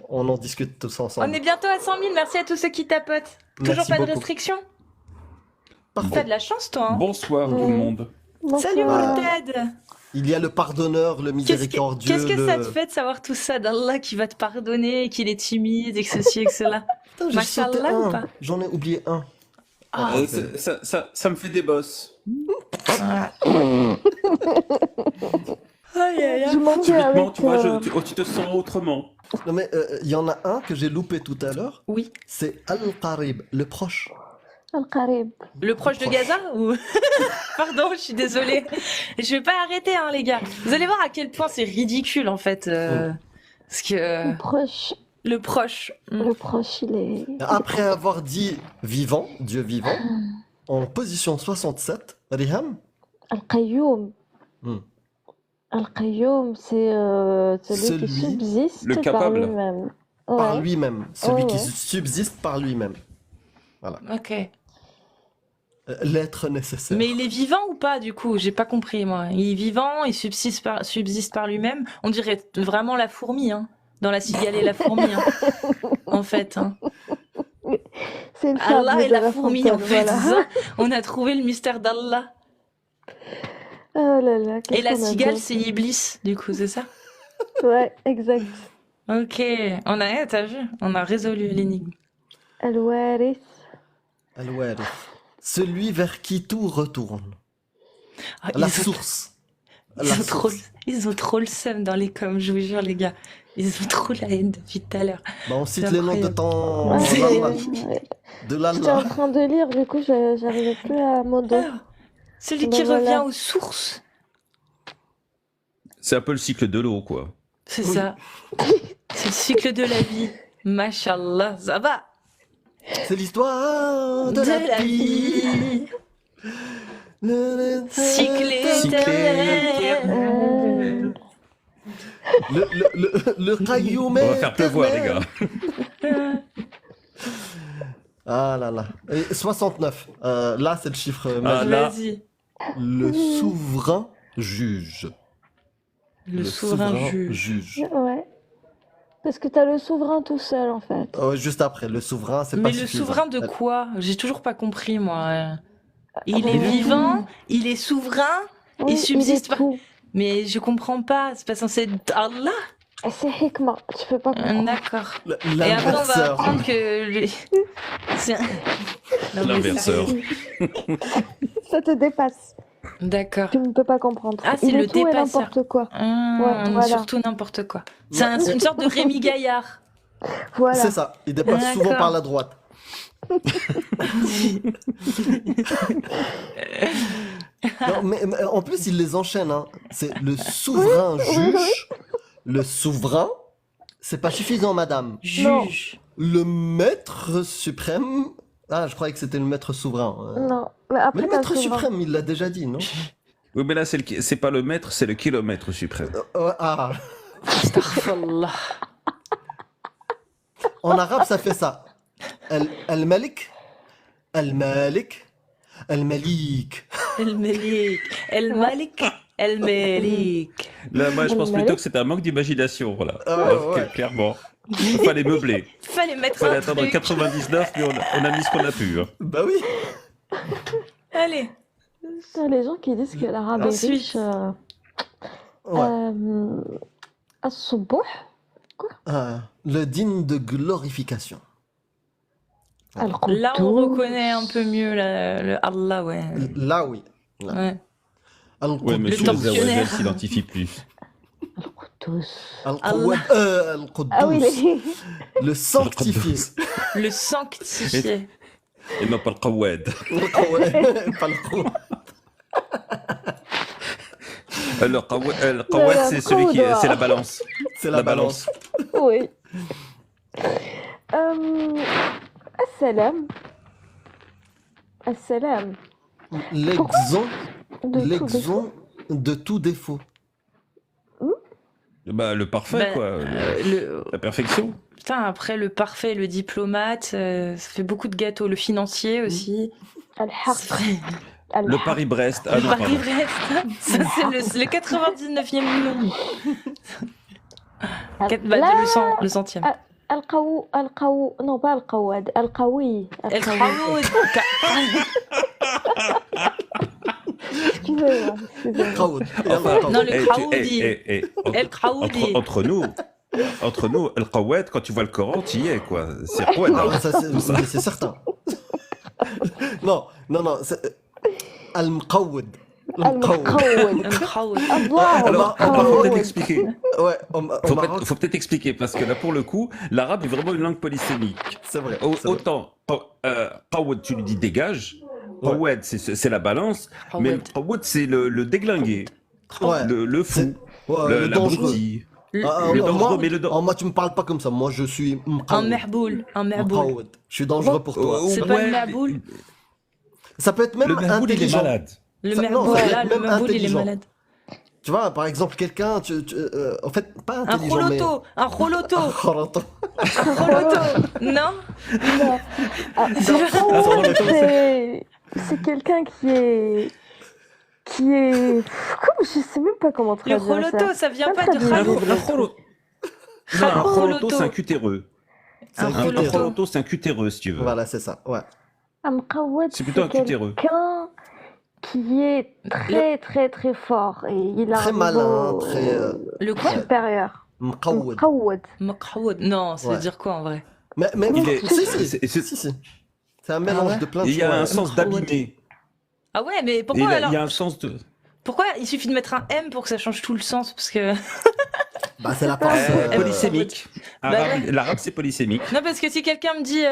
on en discute tous ensemble. On est bientôt à 100 000, merci à tous ceux qui tapotent. Toujours Merci pas de beaucoup. restrictions. Parfait. T'as de la chance toi. Hein. Bonsoir tout le monde. Salut Bonsoir. Murtad. Il y a le pardonneur, le miséricordieux. Qu'est-ce que ça te le... fait de savoir tout ça d'Allah qui va te pardonner, qu'il est timide et que ceci et que cela? Putain, j'ai sauté Machallah ou un. pas? J'en ai oublié un. Ah. Ça me fait des bosses. Aïe, aïe, aïe. Je manquais Subitement, avec... tu vois, tu te sens autrement. Non mais il y en a un que j'ai loupé tout à l'heure. Oui. C'est Al-Qarib, le proche. Al-Qarib. Le proche de Gaza ou Pardon, je suis désolée. Je vais pas arrêter, hein, les gars. Vous allez voir à quel point c'est ridicule en fait, parce que Le proche. le proche. Le proche, il est... Après avoir dit vivant, Dieu vivant, en position 67, Riham, Al-Qayyum. Hmm. Al-Qayyum, c'est celui qui Celui- subsiste le par capable. lui-même. par Ouais. lui-même, celui qui Ouais. subsiste par lui-même. Ok. L'être nécessaire. Mais il est vivant ou pas du coup? J'ai pas compris moi. Il est vivant, il subsiste par lui-même. On dirait vraiment la fourmi, hein, dans La Cigale et la fourmi, hein, en fait. Hein. C'est une fable Allah et de la fourmi, en Fontaine, fait. voilà. C'est ça. On a trouvé le mystère d'Allah. Oh là là, Et qu'est-ce la qu'on a cigale, bien c'est Iblis, du coup, c'est ça? fait. Ouais, exact. Ok, t'as vu, on a résolu l'énigme. Al-Warith. Al-Warith. Celui vers qui tout retourne. Ah, La ils, ont, source. ils La ont trop, source. ils ont trop le seum dans les coms, je vous jure, les gars. Ils ont trop la haine depuis tout à l'heure. Bah, on cite C'est les noms de incroyable. ton... Ouais, d'Allah. ouais. De J'étais en l'Allah. train de lire, du coup, j'arrivais plus à mon dos. Ah, celui Ben qui voilà. revient aux sources. C'est un peu le cycle de l'eau, quoi. C'est Oui. ça. C'est le cycle de la vie. Mashallah, ça va. C'est l'histoire de la vie. Cycle éternel. Le Qayyum On va faire pleuvoir, les gars. Ah là là. Et 69. Là, c'est le chiffre Ah, magique. là. Vas-y. Le souverain juge. Le souverain juge. juge. Ouais. Parce que t'as le souverain tout seul, en fait. Juste après, le souverain, c'est pas Mais le suffisant. souverain de quoi? J'ai toujours pas compris, moi. Il bah, est de vivant, il est souverain, Oui, il subsiste est pas. tout. Mais je comprends pas, c'est pas censé être Allah? C'est Hikma, tu peux pas comprendre. D'accord. L- Et après, on va L'inverseur. apprendre que c'est un... Non, mais L'inverseur. sérieux. Ça te dépasse. D'accord. Tu ne peux pas comprendre. Ah, c'est Il est le tout et dépasseur. n'importe quoi. Ah, Ouais, voilà. Surtout n'importe quoi. C'est une sorte de Rémi Gaillard. Voilà. C'est ça. Il dépasse souvent D'accord. par la droite. Non, mais en plus, il les enchaîne. Hein. C'est le souverain juge. Le souverain, c'est pas suffisant, madame. Juge. Le maître suprême. Ah, je croyais que c'était le maître souverain. Non, mais Mais après le t'as maître le souverain. suprême, il l'a déjà dit, non? Oui, mais là, c'est pas le mètre, c'est le kilomètre suprême. Ah, Astaghfirullah. en arabe, ça fait ça. Al-Malik, Al-Malik, Al-Malik. El Malik. El Malik. El Malik. Là, moi, je pense Le plutôt mec. que c'est un manque d'imagination, voilà. Ah, Alors que, ouais. clairement. Il fallait meubler. Fallait mettre Il fallait un attendre truc. 99, mais on a mis ce qu'on a pu. Hein. Bah oui. Allez. T'as les gens qui disent que l'arabe est Ensuite. riche. Ouais. As-Subuh, Le digne de glorification. Al-Quddus. Là, on reconnaît un peu mieux le Allah, ouais. Là, oui. Là. Ouais. Al-Quddus. Ouais, monsieur tortionnaire. Zawajal s'identifie plus. Al-Quddus. Al-Quddus. Ah oui, Le sanctifié. Le sanctifié. Et non pas le Qawad. Ouais, pas le coup. Le qawwad, c'est celui qui, c'est la balance. C'est la balance. Oui. Assalam. Assalam. L'exempt De tout défaut. l'exempt de tout défaut. Bah, le parfait, Bah, quoi. La perfection. Putain, après le parfait, le diplomate, ça fait beaucoup de gâteaux. Le financier aussi. Al-Haq. Le Paris-Brest. Ah Le non, pardon. Paris-Brest. Ça, c'est le 99e numéro. Le centième. Al-Qaw. Non, pas Al-Qawad. Al-Qawi. El Khaoud. Excusez-moi. Khaoud. Enfin, Non, le eh, Khaoudi. entre- El Khaoudi. entre nous, le qawwad, quand tu vois le Coran, tu y es, quoi. C'est qawwad. Ah ouais, ça, c'est certain. Non. Al-Mqawwad. Al-Mqawwad. El Khaoud. Alors, faut peut-être expliquer. Ouais, au Maroc, Faut peut-être expliquer, parce que là, pour le coup, l'arabe est vraiment une langue polysémique. c'est vrai. c'est vrai. Autant, qawwad, tu lui dis dégage. Qawwad, c'est la balance. Mais qawwad, c'est le déglingué. Ouais. Le fou. Ouais, le dangereux. l'abruti. Ah, Le dangereux, mais le moi, tu me parles pas comme ça. Moi, je suis Un merboul. Un merboul. Mqawwad. Je suis dangereux pour toi. C'est pas le merboul. Ça peut être même Le merboul, il est intelligent. malade. Le Ça- non, merboul, ça peut là, être le même merboul, il est intelligent. malade. Tu vois, par exemple, quelqu'un, en fait, pas Un intelligent, mais... roloto. Un roloto. Roloto. Roloto. Non? Non. C'est quelqu'un qui est. Comme je sais même pas comment Le traduire roloto, ça vient pas de traduire. Khalou. Un roloto, c'est un cutéreux. C'est un Un Un cutéreux. roloto, c'est un cutéreux, si tu veux. Voilà, c'est ça, ouais. Mqawwad, C'est plutôt un cutéreux. quelqu'un qui est très fort et il a Très un malin, niveau très... Le quoi? supérieur. Mqawwad. Mqawwad. Maqaoud. Non, ça veut Ouais. dire quoi en vrai? Mais Il est- si. C'est un mélange ouais de plein de Il y a un choses. sens d'abîmer. Ah ouais, mais Et pourquoi il alors? y a un sens de. Pourquoi il suffit de mettre un M pour que ça change tout le sens? Parce que. Bah, c'est la force... Polysémique. Bah Arabe- ouais. L'arabe, c'est polysémique. Non, parce que si quelqu'un me dit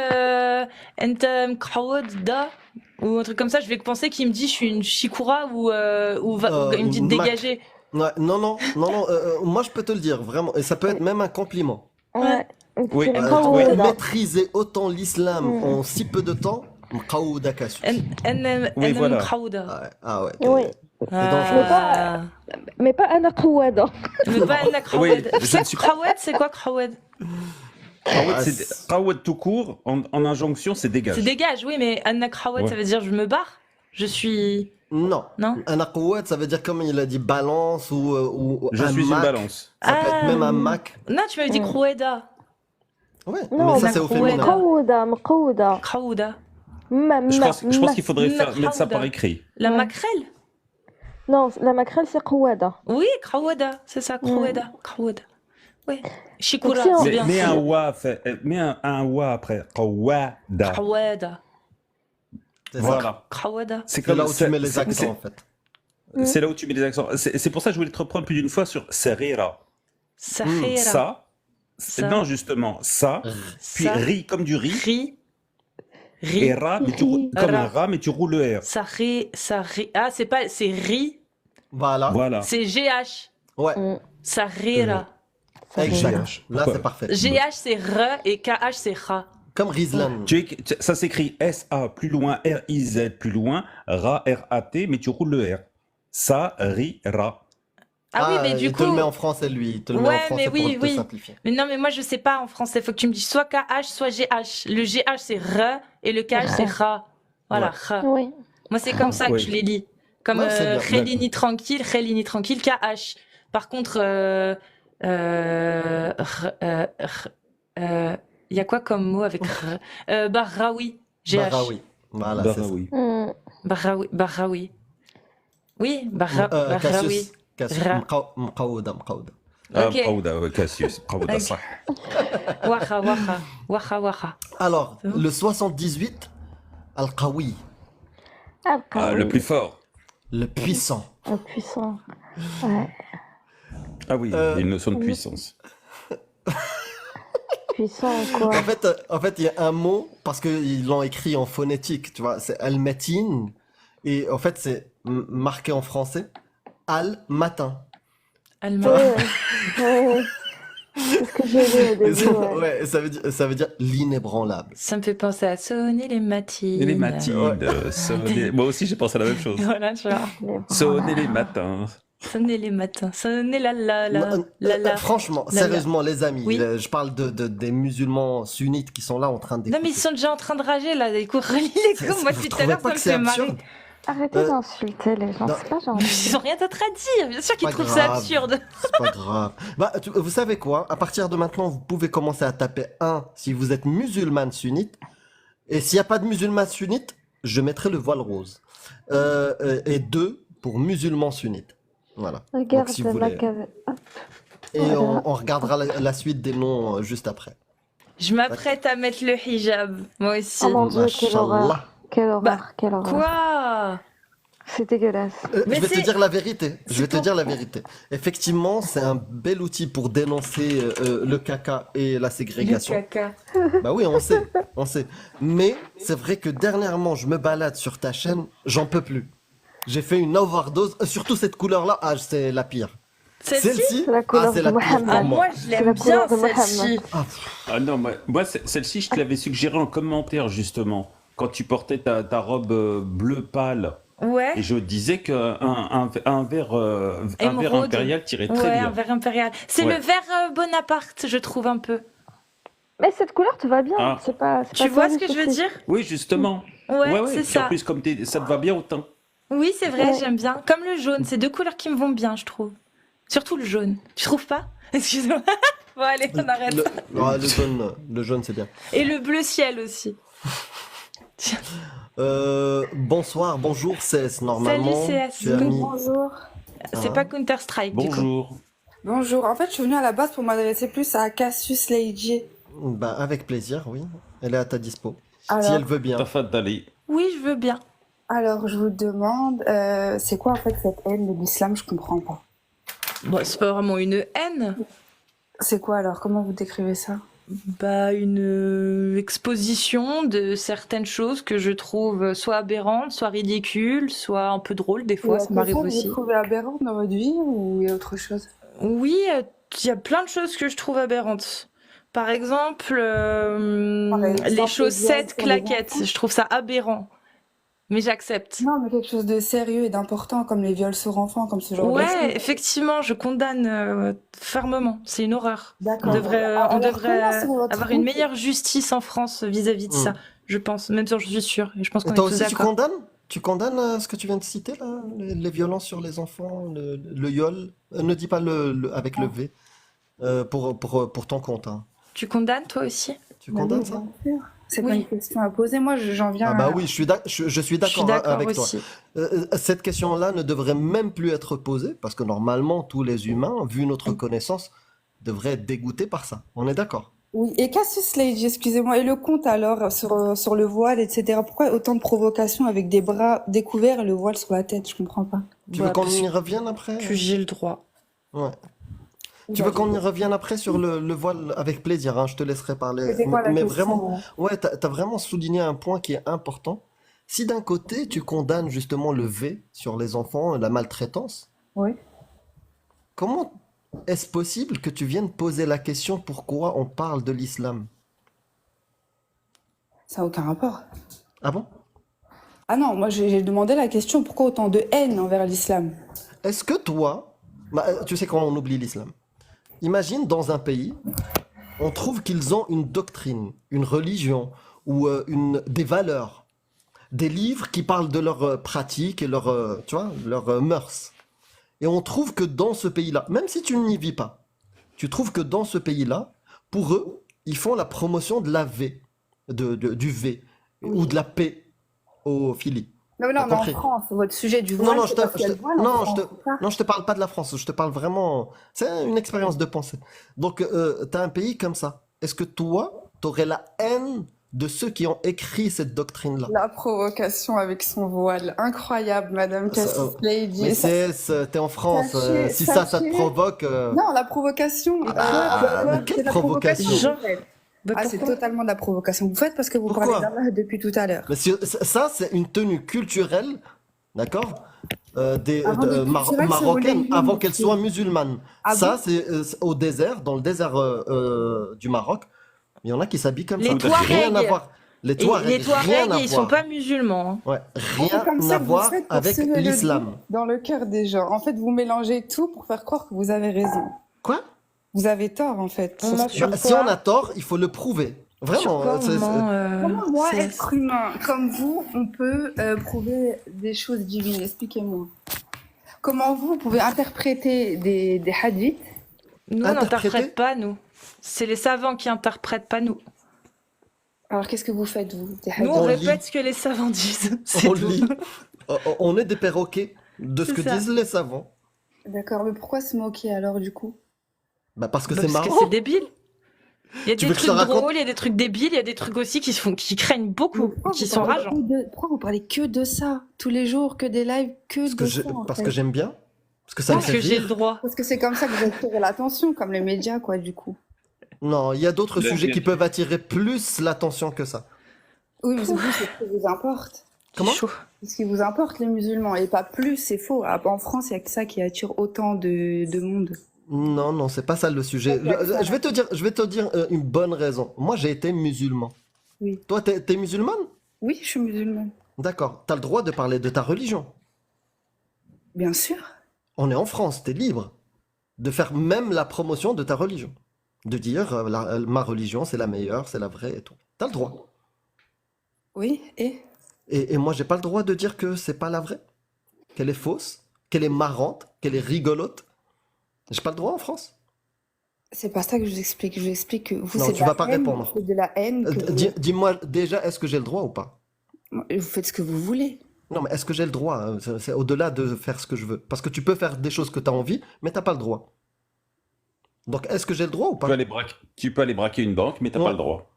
Enta Mqaoud da ou un truc comme ça, je vais penser qu'il me dit je suis une Shikura ou il me dit de Mac. dégager. Ouais, non, moi je peux te le dire, vraiment, et ça peut être même un compliment. Ouais. Oui, C'est oui. Mqawwad. Maîtriser autant l'islam en si peu de temps, Mqawwad Kasus. Oui, voilà. Ouais, ah ouais, Oui. c'est dangereux. Mais pas Ana Qawwada. Mais pas Anna Oui, Krawed. je Ça, ne suis pas- Krawed, c'est quoi Krawed? Qawwad, c'est- Qawwad tout court, en injonction, c'est dégage. C'est dégage, oui, mais Anna Krawed, Ouais. ça veut dire je me barre. Je suis. Non. Non? Un Aqouad, ça veut dire comme il a dit balance ou Je un suis une Mac. balance. Ça peut être Ah. même un Mac. Non, tu m'avais dit Kroueda. Ouais, Non, mais ça c'est au Aqouad. féminin. Mqawwada. Krawouda. Je pense qu'il faudrait Ma- mettre ça Krawda. par écrit. La Ouais. maquerelle? Non, la maquerelle c'est Qawwada. Oui, Kraweda, c'est ça, Kroueda. Kraweda. Ouais. Shikura, Donc, si on- c'est bien. Mets un wa, mets un wa après. Qawwada. Kraweda. C'est ça. Voilà. Kraweda. C'est C'est là où tu mets les accents en fait. C'est là où tu mets les accents. C'est pour ça que je voulais te reprendre plus d'une fois sur Serira. Sahira. Ça. Ça. Non, justement, ça. Puis Ça. riz comme du riz. Ri. Et Ri. ra, mais Ri. comme Ra. un rat, mais tu roules le R. Ça ri. Ah, c'est pas. C'est ri. Voilà. Voilà. C'est GH. Ouais, Sahira. exact. GH. Là Pourquoi c'est parfait. GH, c'est R et KH, c'est Ra. Comme Rizlan. Ça s'écrit S-A plus loin, R-I-Z plus loin, Ra, R-A-T, mais tu roules le R. Ça, ri, ra. Ah, oui, mais du il te le coup. met en français lui. Il te le met Ouais, en français mais oui, pour te oui. simplifier. Mais non, mais moi je sais pas en français. Faut que tu me dises soit KH, soit GH. Le GH c'est R et le KH c'est Ra. Voilà, Ra. Oui. Moi c'est comme ça que Oui. je les lis. Comme Ouais, c'est bien. Khelini tranquille, KH. Par contre, il y a quoi comme mot avec R? Bahraoui, GH. Bahraoui. Voilà, c'est ça. Bahraoui. Bahraoui. Oui, Bahraoui. Cassius. Cassius. Ra. Mqawwada. Ah, Ok. Qawda, ouais, Cassius. Qawda, Ok. صح. Waha. Alors, C'est bon. le 78, Al-Qawi, Ah, le plus fort. le puissant. Un puissant. Ouais. Ah oui, il y a une notion de puissance. Puissant quoi. En fait, il y a un mot, parce qu'ils l'ont écrit en phonétique, tu vois, c'est Al-Matin, et en fait, c'est marqué en français, Al-Matin. Alma. Ouais. C'est ce que j'ai lu au début, ouais. Ouais, ça veut dire l'inébranlable. Ça me fait penser à sonner les matines. Et les matines, sonner. Moi aussi, j'ai pensé à la même chose. Voilà, tu vois. Sonner les matins. Sonner les matins. Sonner la Non, franchement, la. sérieusement, les amis, Oui. je parle des musulmans sunnites qui sont là en train Non, d'écouter. mais ils sont déjà en train de rager là. Écoute, relis les cours. Moi, Vous depuis tout à trouvez l'heure, pas ça me que c'est fait marrer. absurde? Arrêtez d'insulter les gens, non. c'est pas gentil. Ils ont rien d'autre à dire. Bien sûr qu'ils Pas trouvent ça grave. absurde. C'est pas grave. Bah, vous savez quoi? À partir de maintenant, vous pouvez commencer à taper 1 si vous êtes musulmane sunnite. Et s'il n'y a pas de musulman sunnite, je mettrai le voile rose. Et 2 pour musulman sunnite. Voilà. Regarde Donc, si vous ma voulez. cave. Hop, Et Voilà. on regardera la suite des noms juste après. Je m'apprête à mettre le hijab. Moi aussi. Oh mon Dieu, quelle horreur. Machallah. Quelle horreur, Bah, quelle horreur. Quoi? C'est dégueulasse. Mais Je vais te c'est- dire la vérité. Je c'est vais te pour- dire la vérité. Effectivement, c'est un bel outil pour dénoncer le caca et la Le ségrégation. caca. Bah oui, on sait, on sait. Mais c'est vrai que dernièrement, je me balade sur ta chaîne, j'en peux plus. J'ai fait une overdose. Surtout cette couleur-là, ah, c'est la pire. Celle-ci? C'est la couleur c'est de la pire Mohammed. pour Ah, moi. moi, je C'est l'aime la bien, couleur de celle-ci. Mohammed. Ah, Ah non, moi, celle-ci, je te l'avais suggéré en commentaire, justement, quand tu portais ta robe bleu pâle. Ouais. Et je disais qu'un verre Émeraude. impérial tirait très Ouais, bien. un verre impérial. C'est Ouais. le verre Bonaparte, je trouve un peu. Mais cette couleur te va bien. Ah. C'est pas Tu ça vois le ce que je veux souci. dire? Oui, justement. Ouais, c'est Puis ça. en plus, comme ça te va bien autant. Oui, c'est vrai, Ouais. j'aime bien. Comme le jaune, c'est deux couleurs qui me vont bien, je trouve. Surtout le jaune. Tu trouves pas? Excuse-moi. Bon, allez, on arrête. le jaune, c'est bien. Et le bleu ciel aussi. Bonsoir, bonjour, c'est normalement. Salut, Tu as mis... Bonjour. C'est pas Counter-Strike, du coup. Bonjour. Bonjour. En fait, je suis venue à la base pour m'adresser plus à Cassius Leiji. Bah, avec plaisir, oui. Elle est à ta dispo. Si Alors, elle veut bien. Tafaddali. Oui, je veux bien. alors, je vous demande, c'est quoi en fait cette haine de l'islam? Je comprends pas. Bon, c'est pas vraiment une haine. C'est quoi alors? Comment vous décrivez ça? Bah, une exposition de certaines choses que je trouve soit aberrantes, soit ridicules, soit un peu drôles, des fois, ça m'arrive Vous aussi. trouvez aberrant dans votre vie ou il y a autre chose? Oui, il y a plein de choses que je trouve aberrantes. Par exemple, exemple, les chaussettes sur les claquettes, enfants. je trouve ça aberrant. Mais j'accepte. Non, mais quelque chose de sérieux et d'important comme les viols sur enfants, comme ce genre de Ouais, choses. effectivement, je condamne fermement. C'est une horreur. D'accord. On devrait, Alors, on devrait comment c'est votre avoir une route? meilleure justice en France vis-à-vis de ça, je pense. Même si je suis sûre. Et je pense qu'on Et est toi tous aussi, tu d'accord. condamnes? Tu condamnes ce que tu viens de citer, là? Les violences sur les enfants, le viol? Ne dis pas avec le V. Pour ton compte, hein. Tu condamnes, toi aussi? Tu Bah condamnes oui, ça? bien sûr. C'est pas Oui. une question à poser. Moi, j'en viens Ah bah à... oui, je suis Je suis d'accord d'accord avec toi. aussi. Cette question-là ne devrait même plus être posée parce que normalement, tous les humains, vu notre connaissance, devraient être dégoûtés par ça. On est d'accord? Oui, et Cassius Leiji, excusez-moi, et le conte alors sur le voile, etc. Pourquoi autant de provocations avec des bras découverts et le voile sur la tête? Je comprends pas. Tu Bah, veux qu'on parce y revienne après? que j'ai le droit. Ouais. Tu veux qu'on y revienne après sur le voile avec plaisir, hein, je te laisserai parler. C'était quoi la Mais question, vraiment, là ouais, t'as vraiment souligné un point qui est important. Si d'un côté tu condamnes justement le V sur les enfants, la maltraitance, Oui. comment est-ce possible que tu viennes poser la question pourquoi on parle de l'islam? Ça n'a aucun rapport. Ah bon? Ah non, moi j'ai demandé la question pourquoi autant de haine envers l'islam? Est-ce que toi, tu sais comment on oublie l'islam? Imagine dans un pays, on trouve qu'ils ont une doctrine, une religion ou des valeurs, des livres qui parlent de leurs pratiques et tu vois, leurs mœurs. Et on trouve que dans ce pays-là, même si tu n'y vis pas, tu trouves que dans ce pays-là, pour eux, ils font la promotion de la V, du V, ou de la P au Philly. Non, T'as mais en compris? France, votre sujet du Non, voile, non, c'est parce qu'il y a le voile en non, France, c'est ça? non, je te parle pas de la France, je te parle vraiment. C'est une expérience de pensée. Donc, tu as un pays comme ça. Est-ce que toi, tu aurais la haine de ceux qui ont écrit cette doctrine-là? La provocation avec son voile, incroyable, Madame Cassius Leiji. Mais Ça- t'es en France. Sachez- Si ça te sachez- provoque. Non, la provocation. mais quelle C'est la provocation? que vous faites. Bah, Ah, c'est pourquoi? totalement de la provocation que vous faites parce que vous Pourquoi? parlez d'Allah depuis tout à l'heure. Mais ça, c'est une tenue culturelle, d'accord? Avant d'être culturel, c'est marocaines religieux, avant qu'elles monsieur. soient musulmanes. Ah Ça, bon? c'est au désert, dans le désert du Maroc. Il y en a qui s'habillent comme Les ça. Touaregs. Rien à voir. Les Et Touaregs, les rien Touaregs, à ils voir. sont pas musulmans, hein. Ouais, C'est rien comme ça à que vous voir faites pour avec semer le l'islam. doute dans le cœur des gens. En fait, vous mélangez tout pour faire croire que vous avez raison. Quoi? Vous avez tort, en fait. On ment sur Si quoi? on a tort, il faut le prouver. Sur Vraiment. quoi on ment, Comment, moi, c'est- être humain comme vous, on peut prouver des choses divines? Expliquez-moi. Comment vous pouvez interpréter des hadiths? Nous, on Interpréter? n'interprète pas, nous. C'est les savants qui interprètent, pas nous. Alors, qu'est-ce que vous faites, vous, des Nous, hadiths? on On répète lit. ce que les savants disent. C'est On tout. lit. On est des perroquets de ce C'est que ça. disent les savants. D'accord, mais pourquoi se moquer alors, du coup? Bah parce que Bah, c'est parce que marrant. c'est débile. Il y a Tu des veux que je trucs te raconte? drôles, il y a des trucs débiles, il y a des trucs aussi qui craignent beaucoup, Pourquoi qui vous sont parlez rageants. pourquoi vous parlez que de ça? Tous les jours, que des lives, que de ça, en Parce fait. que j'aime bien. Parce que ça me Parce fait que j'ai le rire. droit. Parce que c'est comme ça que vous attirez l'attention, comme les médias, quoi, du coup. Non, il y a d'autres Le- sujets qui peuvent attirer plus l'attention que ça. Oui, mais c'est vous, c'est ce qui vous importe. Comment? Chaud. C'est ce qui vous importe, les musulmans, et pas plus, c'est faux. Ah, en France, il n'y a que ça qui attire autant de monde. Non, non, c'est pas ça le sujet. Je vais te dire une bonne raison. Moi, j'ai été musulman. Oui. Toi, t'es musulmane? Oui, je suis musulmane. D'accord. T'as le droit de parler de ta religion. Bien sûr. On est en France, t'es libre de faire même la promotion de ta religion. De dire ma religion, c'est la meilleure, c'est la vraie et tout. T'as le droit. Oui, et? Et moi, j'ai pas le droit de dire que c'est pas la vraie, qu'elle est fausse, qu'elle est marrante, qu'elle est rigolote. J'ai pas le droit en France. C'est pas ça que je vous explique. Je vous explique que vous, Non, c'est tu de la vas pas haine, répondre. c'est de la haine. Que Dis-moi déjà, est-ce que j'ai le droit ou pas? vous faites ce que vous voulez. Non, mais est-ce que j'ai le droit? C'est au-delà de faire ce que je veux. Parce que tu peux faire des choses que tu as envie, mais t'as pas le droit. Donc, est-ce que j'ai le droit ou pas? Tu peux aller braquer une banque, mais t'as Ouais. pas le droit.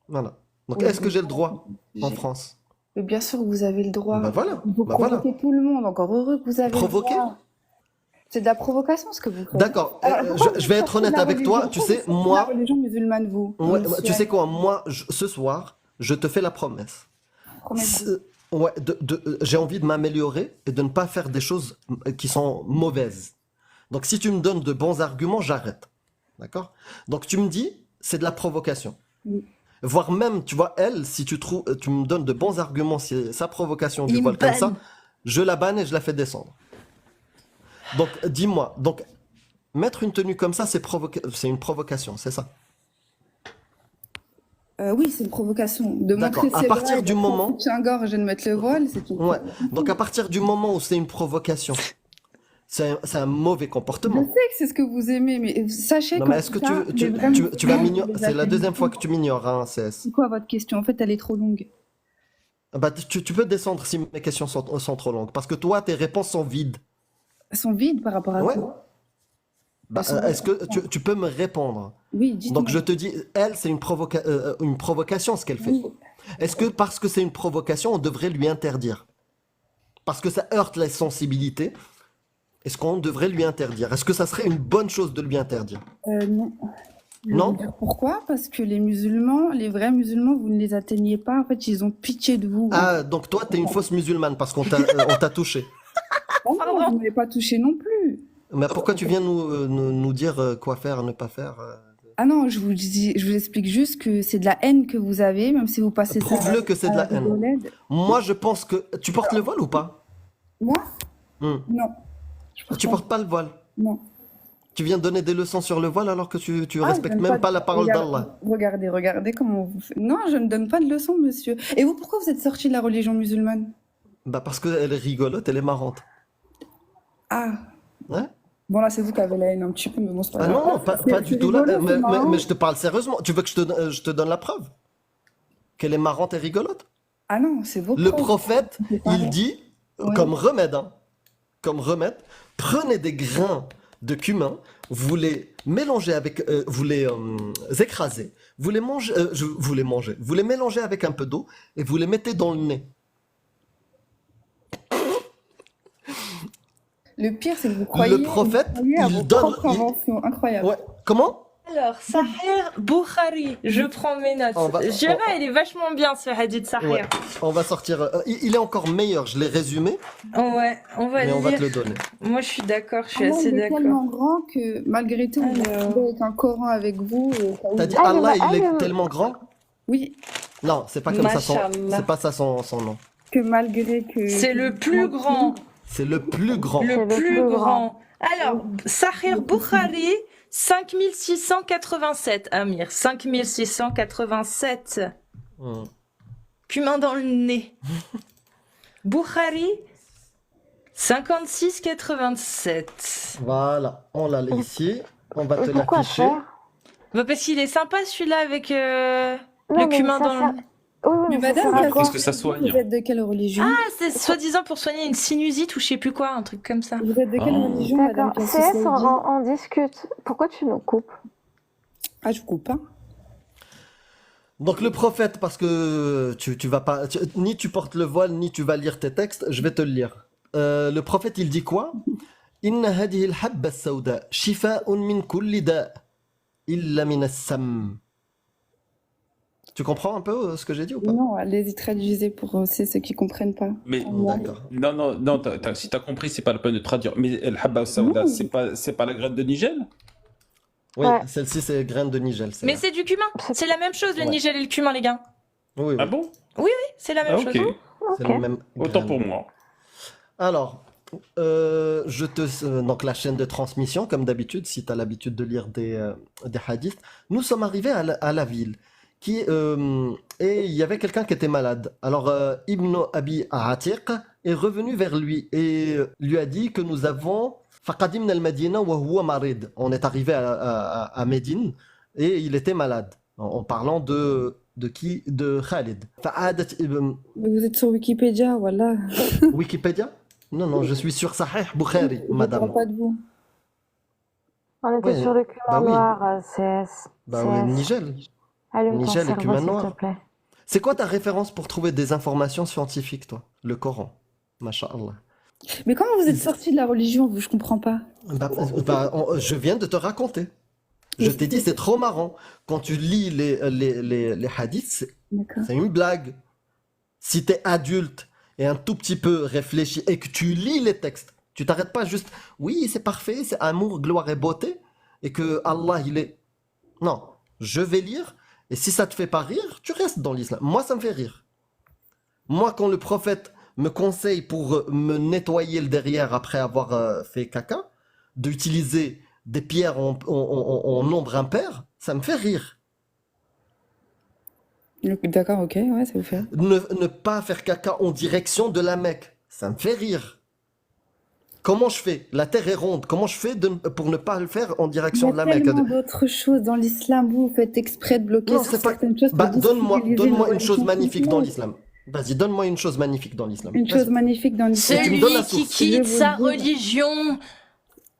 Voilà. Donc, Oui, est-ce que j'ai le droit en J'ai- France? Mais bien sûr que vous avez le droit. Bah voilà. Vous Bah voilà. provoquez tout le monde. Encore heureux que vous avez Provoquer? le droit. C'est de la provocation, ce que vous faites. D'accord. Alors, pourquoi Je vais vous être sortez de honnête la avec toi. religion? Tu Pourquoi sais, vous sortez de moi, la religion musulmane, vous, ouais, monsieur tu sais quoi, moi, ce soir, je te fais la promesse. Promettez. Ouais, j'ai envie de m'améliorer et de ne pas faire des choses qui sont mauvaises. Donc, si tu me donnes de bons arguments, j'arrête. D'accord? Donc, tu me dis, c'est de la provocation. Oui. Voire même, tu vois, elle, si tu me donnes de bons arguments, si sa provocation Il du me vol comme ça, banne. je la banne et je la fais descendre. Donc, dis-moi, donc, mettre une tenue comme ça, c'est une provocation, c'est ça? Oui, c'est une provocation. De D'accord. montrer À ses partir bras et du d'être moment- en soutien-gorge et de mettre le voile, c'est une Ouais. Donc, à partir du moment où c'est une provocation, c'est un mauvais Je comportement. sais que c'est ce que vous aimez, mais sachez Non, que mais est-ce que ça, tu les vrais vas musulmans, m'ignorer? les C'est la deuxième atténuer. fois que tu m'ignores, hein, CS. C'est quoi votre question? En fait, elle est trop longue. Bah, tu peux descendre si mes questions sont trop longues. Parce que toi, tes réponses sont vides. Elles sont vides par rapport à Ouais. quoi? Bah, Elles sont est-ce que tu peux me répondre? Oui, dites-moi. Donc, je te dis, elle, c'est une provocation, ce qu'elle fait. Oui. Est-ce que parce que c'est une provocation, on devrait lui interdire? Parce que ça heurte les sensibilités, est-ce qu'on devrait lui interdire? Est-ce que ça serait une bonne chose de lui interdire? Non. Je vais Non? vous dire pourquoi? Parce que les musulmans, les vrais musulmans, vous ne les atteignez pas. En fait, ils ont pitié de vous. Ah, donc toi, t'es une fausse musulmane parce qu'on t'a touché. Oh non, vous ne m'avez pas touché non plus. Mais pourquoi tu viens nous dire quoi faire, ne pas faire? Ah non, je vous explique juste que c'est de la haine que vous avez, même si vous passez ça Prouve-le que c'est de à la haine. rigolade. Moi, je pense que... Tu portes le voile ou pas? Moi? Hmm. Non. Je porte Tu pas- portes pas le voile. Non. Tu viens de donner des leçons sur le voile alors que tu Ah, respectes je donne même pas la parole d'Allah. Regardez comment vous faites. Non, je ne donne pas de leçons, monsieur. Et vous, pourquoi vous êtes sorti de la religion musulmane? Bah parce qu'elle est rigolote, elle est marrante. Ah. Ouais? Bon, là, c'est vous qui avez la haine un petit peu, mais bon, c'est pas Ah grave. non, pas C'est du tout là. rigolo, c'est marrant. Mais je te parle sérieusement. Tu veux que je te donne la preuve? Qu'elle est marrante et rigolote? Ah non, c'est vos Le preuves. prophète, C'est pareil. il dit, Oui. comme remède, hein, comme remède, prenez des grains de cumin, vous les mélangez avec, vous les écrasez, vous les mangez, vous les mélangez avec un peu d'eau et vous les mettez dans le nez. Le pire, c'est que vous croyez, Le prophète, vous croyez à il vos donne- propres il- inventions. Incroyable. Ouais. Comment? Alors, Sahih Bukhari, je prends mes notes. Je dirais, il est vachement bien ce hadith Sahih. Ouais, on va sortir. Il est encore meilleur, je l'ai résumé, Ouais, on va mais on lire. va te le donner. Moi, je suis d'accord, je suis Allah, assez il est d'accord. tellement grand que malgré tout, vous êtes avec un Coran avec vous. T'as dit Ah, Allah, il ah, est tellement grand? Oui, Non, c'est pas comme ça Mashallah. c'est pas ça son nom. que malgré que. C'est le plus grand. C'est le plus grand. Le le plus plus grand. Alors, Sahih Bukhari, 5687, Amir. 5687. Hmm. Cumin dans le nez. Bukhari, 5687. Voilà, on l'a là ici. On va te Pourquoi l'afficher. faire? Bah parce qu'il est sympa celui-là avec Non, le mais cumin ça dans sert- le nez. Oui, Mais mais ça madame, sert à qu'est-ce quoi? Parce que ça soigne. Vous êtes de quelle religion? Ah, c'est soi-disant pour soigner une sinusite ou je sais plus quoi, un truc comme ça. Vous êtes de quelle Oh. religion, madame D'accord. Cassis CS, Lady on discute. Pourquoi tu nous coupes? Ah, je vous coupe pas. Donc le prophète, parce que tu vas pas, ni tu portes le voile, ni tu vas lire tes textes, je vais te le lire. Le prophète, il dit quoi? Inna hadihi al-habba as-sawda shifa'un min kulli da' illa min as-sam. Tu comprends un peu ce que j'ai dit ou pas? Non, allez-y, traduisez pour aussi ceux qui comprennent pas. Mais D'accord. non, si t'as compris, c'est pas la peine de traduire. Mais El Habba Saouda, Non. c'est pas la graine de Nigel? Oui, Ouais. celle-ci c'est graine de Nigel. c'est Mais vrai. c'est du cumin. C'est la même chose, le Ouais. Nigel et le cumin, les gars. Oui, oui, Ah bon? C'est la Ah, même ok. chose. c'est Ok. le même Autant graine. pour moi. Alors, donc la chaîne de transmission, comme d'habitude, si tu as l'habitude de lire des hadiths, nous sommes arrivés à la ville. Et il y avait quelqu'un qui était malade. Alors, Ibn Abi Atiq est revenu vers lui et lui a dit que nous avons. فقدمنا المدينة وهو مريض. On est arrivé à Médine et il était malade. En parlant de qui? De Khalid. فعادت Mais vous êtes sur Wikipédia, voilà. Wikipédia? Non, je suis sur Sahih Bukhari, Je ne madame. parle pas de vous. On était Ouais, sur le cumin bah oui. noir, CS. Bah oui, Nigel. Allume ton Nigel et cerveau, cumin s'il noir. te plaît. C'est quoi ta référence pour trouver des informations scientifiques, toi? Le Coran. Masha'Allah. Mais comment vous êtes sorti de la religion, vous? Je comprends pas. Je viens de te raconter. Je t'ai dit, c'est trop marrant. Quand tu lis les hadiths, D'accord. c'est une blague. Si t'es adulte et un tout petit peu réfléchi et que tu lis les textes, tu t'arrêtes pas juste, oui, c'est parfait, c'est amour, gloire et beauté, et que Allah, il est... Non, je vais lire, et si ça te fait pas rire, tu restes dans l'islam. Moi, ça me fait rire. Moi, quand le prophète me conseille pour me nettoyer le derrière après avoir fait caca, d'utiliser des pierres en nombre impair, ça me fait rire. D'accord, ok, ouais, ça vous fait. Ne pas faire caca en direction de la Mecque, ça me fait rire. Comment je fais? La terre est ronde, comment je fais pour ne pas le faire en Il y direction a de la Mecque? tellement d'autres choses dans l'islam. Vous faites exprès de bloquer Non, sur c'est pas... certaines choses pour Bah, donne-moi déstabiliser une les chose religions magnifique dans musulmanes. l'islam. Vas-y, donne-moi une chose magnifique dans l'islam. Une chose magnifique dans l'islam. tu me Celui donnes la qui source. Je quitte vais sa vous le dire. religion,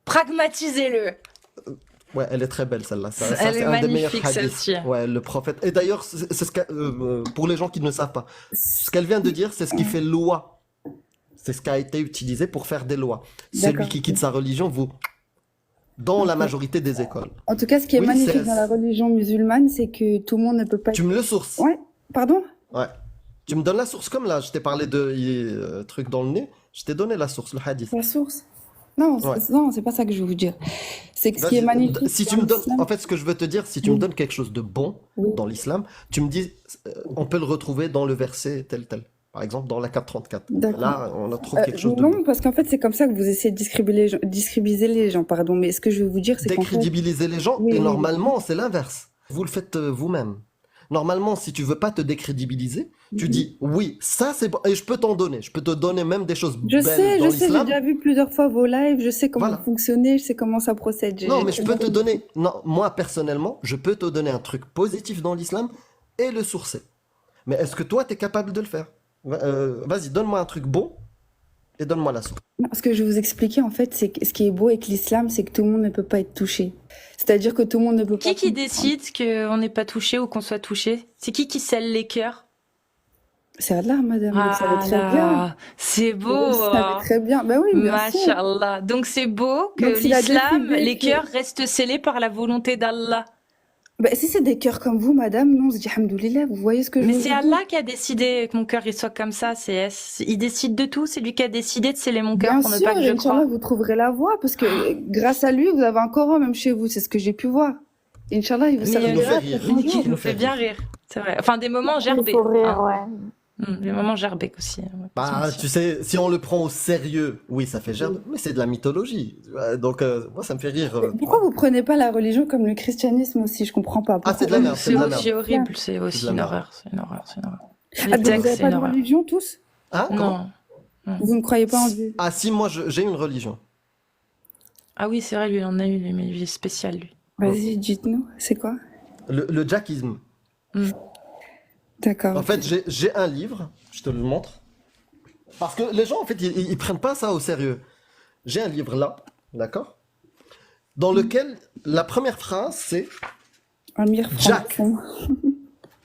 pragmatisez-le. Ouais, elle est très belle celle-là. Ça, Elle c'est est un des meilleurs magnifique, hadiths. celle-ci. Ouais, le prophète. Et d'ailleurs, c'est pour les gens qui ne savent pas, ce qu'elle vient de dire, c'est ce qui fait loi. C'est ce qui a été utilisé pour faire des lois. Celui D'accord. qui quitte sa religion, vous, dans la majorité des écoles. En tout cas, ce qui est Oui, magnifique c'est- dans la religion musulmane, c'est que tout le monde ne peut pas. Tu me le sources. Ouais, pardon? Ouais. Tu me donnes la source comme là. Je t'ai parlé de truc dans le nez. Je t'ai donné la source, le hadith. La source. Non, Ouais. non, c'est pas ça que je veux vous dire. C'est que ce qui est Vas-y, magnifique. si tu dans me donnes, l'islam- en fait, ce que je veux te dire, si tu me Oui. donnes quelque chose de bon Oui. dans l'islam, tu me dis, on peut le retrouver dans le verset tel tel. Par exemple, dans la 434. D'accord. Là, on a trouvé quelque chose de non, bon. parce qu'en fait, c'est comme ça que vous essayez de discrédibiliser les gens, pardon. Mais ce que je veux vous dire, c'est qu'en fait, Décrédibiliser les gens, Oui, et oui. normalement, c'est l'inverse. Vous le faites vous-même. Normalement, si tu veux pas te décrédibiliser, tu Mhm. dis, oui, ça c'est bon, et je peux t'en donner. Je peux te donner même des choses je belles sais, dans j'ai l'islam. déjà vu plusieurs fois vos lives, je sais comment Voilà. vous fonctionnez, je sais comment ça procède. Non, mais je peux te donner. Non, moi personnellement, je peux te donner un truc positif dans l'islam et le sourcer. Mais est-ce que toi, tu es capable de le faire? Vas-y, donne-moi un truc bon et donne-moi la source. Non, ce que je vais vous expliquer, en fait, c'est que ce qui est beau avec l'islam, c'est que tout le monde ne peut pas être touché. C'est-à-dire que tout le monde ne peut pas. Qui décide qu'on n'est pas touché ou qu'on soit touché? C'est qui scelle les cœurs? C'est Allah, madame. Vous le savez très bien. là, c'est beau. Vous le savez très bien. Ben oui, bien sûr. Mashallah. Donc c'est beau que Donc, s'il a l'islam, décidé les que- cœurs restent scellés par la volonté d'Allah. Bah, si c'est des cœurs comme vous, madame, non, on se dit Hamdoulillah, vous voyez ce que je Mais veux c'est dire? Allah qui a décidé que mon cœur il soit comme ça, CS. Il décide de tout, c'est lui qui a décidé de sceller mon cœur Bien pour ne sûr, pas que je Inch'Allah, croie. vous trouverez la voie, parce que grâce à lui, vous avez un Coran même chez vous, c'est ce que j'ai pu voir. Inch'Allah, il vous Mais Il nous fait servira rire. pour un Il jour. il nous nous fait fait bien rire. rire, c'est vrai. Enfin, des moments Il gerbés. faut rire, Hein. ouais. Des moments gerbés aussi. On va pas se Bah, mentir. tu sais, si on le prend au sérieux, oui, ça fait gerbe, mais c'est de la mythologie. Donc, moi, ça me fait rire. Pourquoi vous prenez pas la religion comme le christianisme aussi? Je comprends pas. Ah, c'est de la merde, c'est C'est de la merde. aussi horrible, c'est aussi de la une merde. horreur, c'est une horreur, c'est une horreur. Ah, Les donc vous textes, n'avez c'est pas une de horreur. religion tous? Hein, comment? Non. Vous ne croyez pas en Dieu? Ah, si, moi, j'ai une religion. Ah oui, c'est vrai, lui, il en a eu, lui, mais lui, il est spécial, lui. Vas-y, dites-nous, c'est quoi? Le jackisme. D'accord. En fait, j'ai un livre, je te le montre. Parce que les gens, en fait, ils prennent pas ça au sérieux. J'ai un livre là, d'accord? Dans lequel la première phrase, c'est Amir Jack. franc-maçon.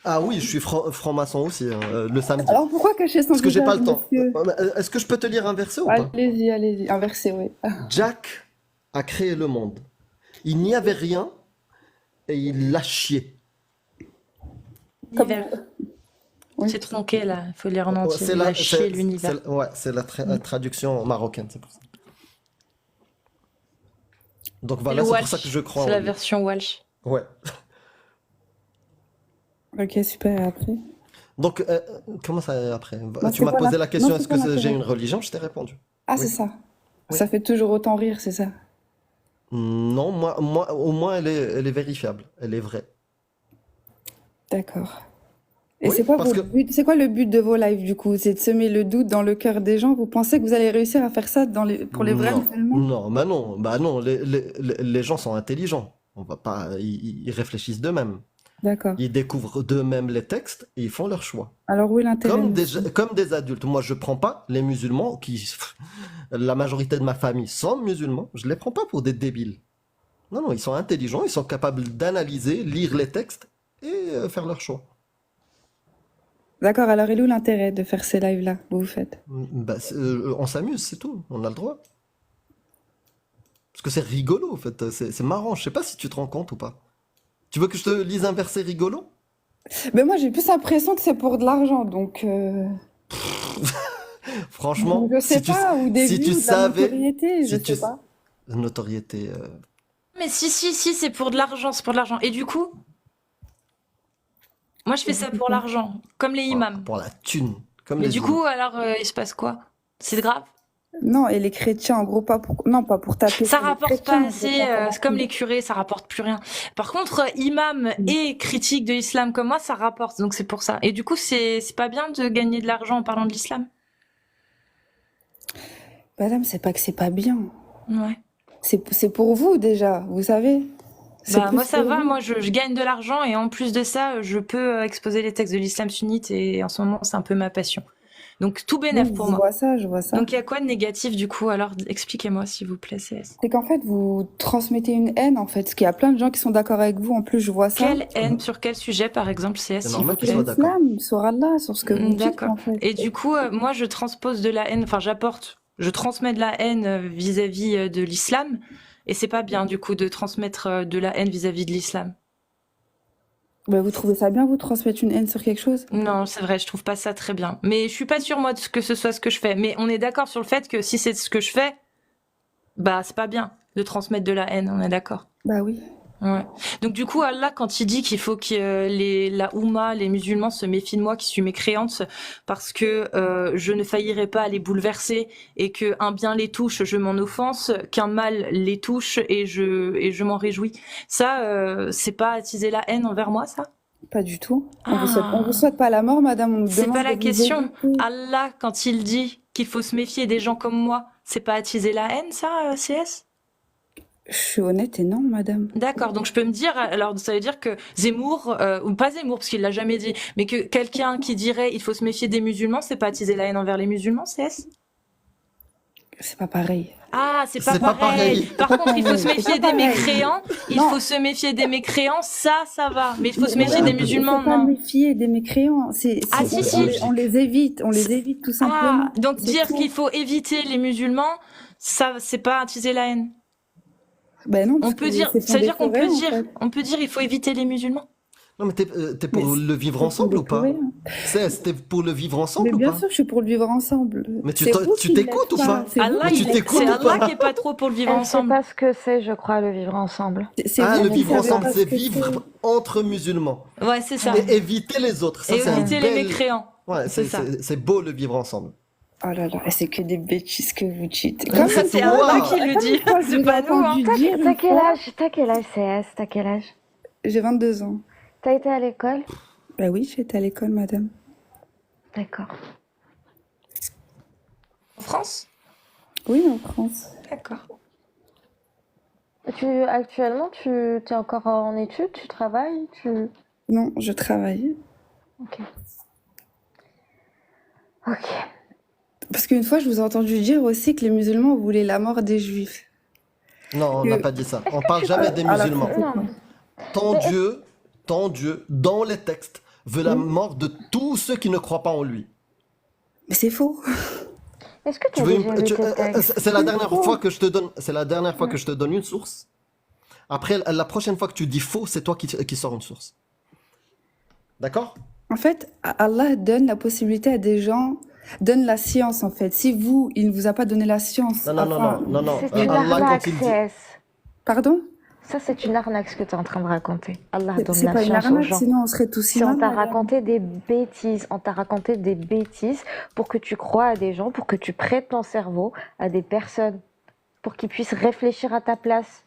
Ah oui, je suis franc-maçon aussi, le samedi. Alors pourquoi cacher son Parce que j'ai pas le visage, temps. monsieur? Est-ce que je peux te lire un verset ou pas? Allez-y, allez-y. Inversé, oui. Jack a créé le monde. Il n'y avait rien et il l'a chié. L'univers. Oui. C'est tronqué, là, il faut lire en entier. C'est Il a chié c'est- l'univers. ouais, c'est la traduction marocaine, c'est pour ça. Donc voilà, Le c'est pour Walsh, ça que je crois c'est en la lui. version Walsh. Ouais. Ok, super. Et après? Donc, comment ça après? Non, Tu c'est m'as quoi posé la- la question, non, est-ce c'est que quoi l'intérêt? j'ai une religion? Je t'ai répondu. Ah, Oui. c'est ça. Oui. Ça fait toujours autant rire, c'est ça. Non, moi, au moins, elle est vérifiable. Elle est vraie. D'accord. Et Oui, c'est quoi parce votre que- but? C'est quoi le but de vos lives du coup? C'est de semer le doute dans le cœur des gens? Vous pensez que vous allez réussir à faire ça pour les vrais Non, musulmans? non, bah non, les gens sont intelligents. On va pas, ils réfléchissent d'eux-mêmes. D'accord. Ils découvrent d'eux-mêmes les textes et ils font leur choix. Alors où est l'intérêt? Comme des adultes. Moi, je prends pas les musulmans la majorité de ma famille sont musulmans. Je les prends pas pour des débiles. Non, non, ils sont intelligents, ils sont capables d'analyser, lire les textes et faire leur choix. D'accord, alors il est où l'intérêt de faire ces lives-là que vous faites? Bah, on s'amuse, c'est tout. On a le droit. Parce que c'est rigolo, en fait. C'est marrant. Je sais pas si tu te rends compte ou pas. Tu veux que je te lise un verset rigolo? Ben moi j'ai plus l'impression que c'est pour de l'argent, donc Franchement, je sais si tu, pas, ou des si vues, tu ou de la savais, notoriété, je si tu sais pas. notoriété. Mais si, c'est pour de l'argent, c'est pour de l'argent. Et du coup, moi, je fais ça pour l'argent, comme les imams. Pour la thune. Comme Mais les du imams. coup, alors, il se passe quoi? C'est grave? Non, et les chrétiens, en gros, pas pour taper Ça sur les rapporte chrétiens, pas assez, c'est comme les curés, ça rapporte plus rien. Par contre, imam et critique de l'islam comme moi, ça rapporte, donc c'est pour ça. Et du coup, c'est pas bien de gagner de l'argent en parlant de l'islam? Madame, c'est pas que c'est pas bien. Ouais. C'est pour vous déjà, vous savez. C'est Bah, plus moi, ça pour va, vous. moi, je gagne de l'argent et en plus de ça, je peux exposer les textes de l'islam sunnite et en ce moment, c'est un peu ma passion. Donc, tout bénef Oui, pour je moi. vois ça, je vois ça. Donc, il y a quoi de négatif du coup? Alors, expliquez-moi s'il vous plaît, CS. C'est qu'en fait, vous transmettez une haine, en fait. Parce qu'il y a plein de gens qui sont d'accord avec vous. En plus, je vois ça. Quelle haine, sur quel sujet par exemple, CS, C'est s'il normal vous qu'ils plaît? soient d'accord. L'islam, sur Allah, sur ce que vous dites, D'accord. en fait. Et du coup, moi, je transpose de la haine, enfin, je transmets de la haine vis-à-vis de l'islam, et c'est pas bien, du coup, de transmettre de la haine vis-à-vis de l'islam. Bah, vous trouvez ça bien, vous transmettre une haine sur quelque chose? Non, c'est vrai, je trouve pas ça très bien. Mais je suis pas sûre, moi, que ce soit ce que je fais. Mais on est d'accord sur le fait que si c'est ce que je fais, bah, c'est pas bien de transmettre de la haine, on est d'accord. Bah oui. Ouais. Donc du coup, Allah, quand il dit qu'il faut que la Oumma, les musulmans se méfient de moi qui suis mécréante, parce que je ne faillirai pas à les bouleverser et que un bien les touche, je m'en offense, qu'un mal les touche et je m'en réjouis. Ça, c'est pas attiser la haine envers moi, ça? Pas du tout. Ah. On vous souhaite pas la mort, madame. On nous C'est demande pas la de vous question. éviter. Allah, quand il dit qu'il faut se méfier des gens comme moi, c'est pas attiser la haine, ça, CS? Je suis honnête et non, madame. D'accord, donc je peux me dire, alors ça veut dire que Zemmour, ou pas Zemmour parce qu'il l'a jamais dit, mais que quelqu'un qui dirait il faut se méfier des musulmans, c'est pas attiser la haine envers les musulmans, CS? C'est pas pareil. Ah, c'est pas C'est pas pareil. pareil. Par contre, il faut se C'est méfier pas des pareil. mécréants, il Non. faut se méfier des mécréants, ça va. Mais il faut se Mais méfier madame, des musulmans, il faut pas non. méfier des mécréants. Ah, si. On les évite, tout simplement. Ah, donc C'est dire tout. qu'il faut éviter les musulmans, ça, c'est pas attiser la haine. Ben non, On parce peut que dire, c'est ça veut dire qu'on fondé peut pour dire, rien, en fait. on peut dire il faut éviter les musulmans. Non, mais t'es pour Mais le vivre c'est ensemble fondé ou pour pas? rien. T'es pour le vivre Mais ensemble ou bien pas? sûr, je suis pour le vivre ensemble. Mais tu C'est vous qui t'écoutes ou l'êtes pas? C'est vous Allah, Mais qui tu il l'êtes t'écoutes c'est ou pas. pas? Allah qui est pas trop pour le vivre Elle sait ensemble. pas ce que c'est, je crois, le vivre ensemble. C'est Ah, vous le qui vivre savez ensemble, pas c'est ce que vivre c'est. entre musulmans. Ouais, c'est ça. Et éviter les autres. Ça, Et c'est un éviter les bel... mécréants. Ouais, C'est ça. c'est beau le vivre ensemble. Oh là là, c'est que des bêtises que vous dites. Mais Comme c'est C'est toi. Allah qui le dit, moi, je c'est vous ai pas nous, hein. entendu T'as dire t'as une quel fois. âge? T'as quel âge, CS? T'as quel âge? J'ai 22 ans. T'as été à l'école? Bah oui, j'étais à l'école, madame. D'accord. En France? Oui, en France. D'accord. Actuellement, tu es encore en études? Tu travailles? Non, je travaille. Ok. Ok. Parce qu'une fois, je vous ai entendu dire aussi que les musulmans voulaient la mort des juifs. Non, on n'a pas dit ça. On parle jamais des Ah, la musulmans. France, Non. Ton Dieu, dans les textes, veut la mort de tous ceux qui ne croient pas en lui. Mais c'est faux. Est-ce que tu Tu as veux déjà lu tes textes? c'est la dernière fois que je te donne, c'est la dernière fois que je te donne une source. Après, la prochaine fois que tu dis faux, c'est toi qui sors une source. D'accord? En fait, Allah donne la possibilité à des gens, donne la science en fait. Si vous, il ne vous a pas donné la science. Non, non, non, enfin- non, non, non. C'est une Allah, arnaque, quand il dit... CS. Pardon? Ça, c'est une arnaque ce que tu es en train de raconter. Allah donne C'est la pas une science aux arnaque, gens. sinon on serait tous Si on t'a imams. raconté des bêtises, on t'a raconté des bêtises pour que tu crois à des gens, pour que tu prêtes ton cerveau à des personnes, pour qu'ils puissent réfléchir à ta place.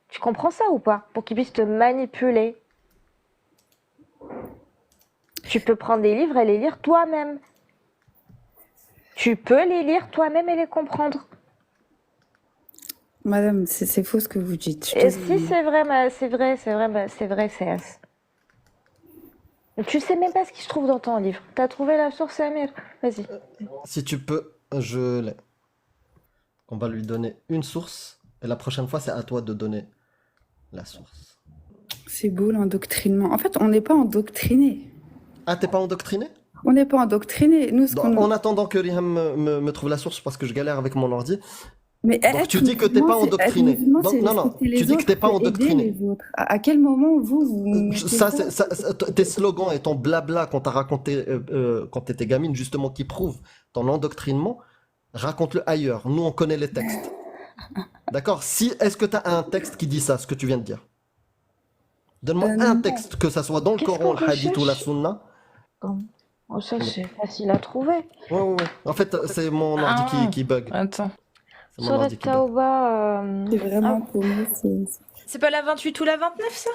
Tu comprends ça ou pas? Pour qu'ils puissent te manipuler. Tu peux prendre des livres et les lire toi-même. Tu peux les lire toi-même et les comprendre. Madame, c'est faux ce que vous dites. Je suis Et désolée. si c'est vrai, c'est vrai, CS. Tu sais même pas ce qui se trouve dans ton livre. T'as trouvé la source, Amir? Vas-y. Si tu peux, je l'ai. On va lui donner une source. Et la prochaine fois, c'est à toi de donner la source. C'est beau l'endoctrinement. En fait, on n'est pas endoctriné. Ah, t'es pas endoctriné? On n'est pas endoctriné. Nous, ce qu'on... En attendant que Riham me trouve la source parce que je galère avec mon ordi. Mais Donc être tu dis que t'es pas musulman, c'est- endoctriné. être musulman, Donc, c'est non, non, respecter les tu dis que t'es autres, pas c'est aider endoctriné. les autres. À quel moment vous mettez Ça, tes slogans et ton blabla qu'on t'a raconté quand t'étais gamine, justement, qui prouvent ton endoctrinement, raconte-le ailleurs. Nous, on connaît les textes. D'accord? Est-ce que t'as un texte qui dit ça, ce que tu viens de dire? Donne-moi un non. texte, que ça soit dans le Qu'est-ce Coran, qu'on le Hadith ou la recherche? Sunna. Oh, ça, c'est facile à trouver. Ouais, ouais, ouais. En fait, c'est mon ordi qui bug. Attends. C'est mon Sur la ordi qui bug. Tauba, C'est vraiment pour moi, c'est... C'est pas la 28 ou la 29, ça?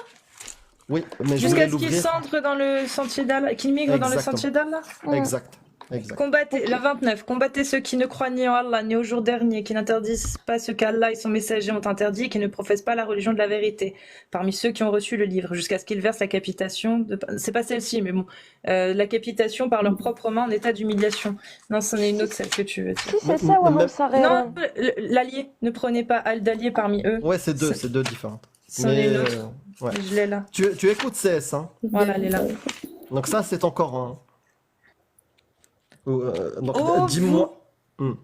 Oui, mais je Jusqu'à voulais ce qu'il l'ouvrir. centre dans le sentier d'Allah, qu'il migre dans le Exactement. sentier d'Allah? Exact. Exact. Combattez, la 29, combattez ceux qui ne croient ni en Allah, ni au jour dernier, qui n'interdisent pas ce qu'Allah et son messager ont interdit, et qui ne professent pas la religion de la vérité, parmi ceux qui ont reçu le livre, jusqu'à ce qu'ils versent la capitation, c'est pas celle-ci, mais bon, la capitation par leurs propres mains en état d'humiliation. Non, c'en est une autre, celle que tu veux dire. Si, c'est ça, Waham Même- Sareh. Non, l'allié, ne prenez pas d'allié parmi eux. Ouais, c'est deux différentes. C'en est une autre. ouais. Je l'ai là. Tu écoutes CS, hein? Voilà, elle est là. Donc ça, c'est ton Coran. Donc Oh, dis-moi.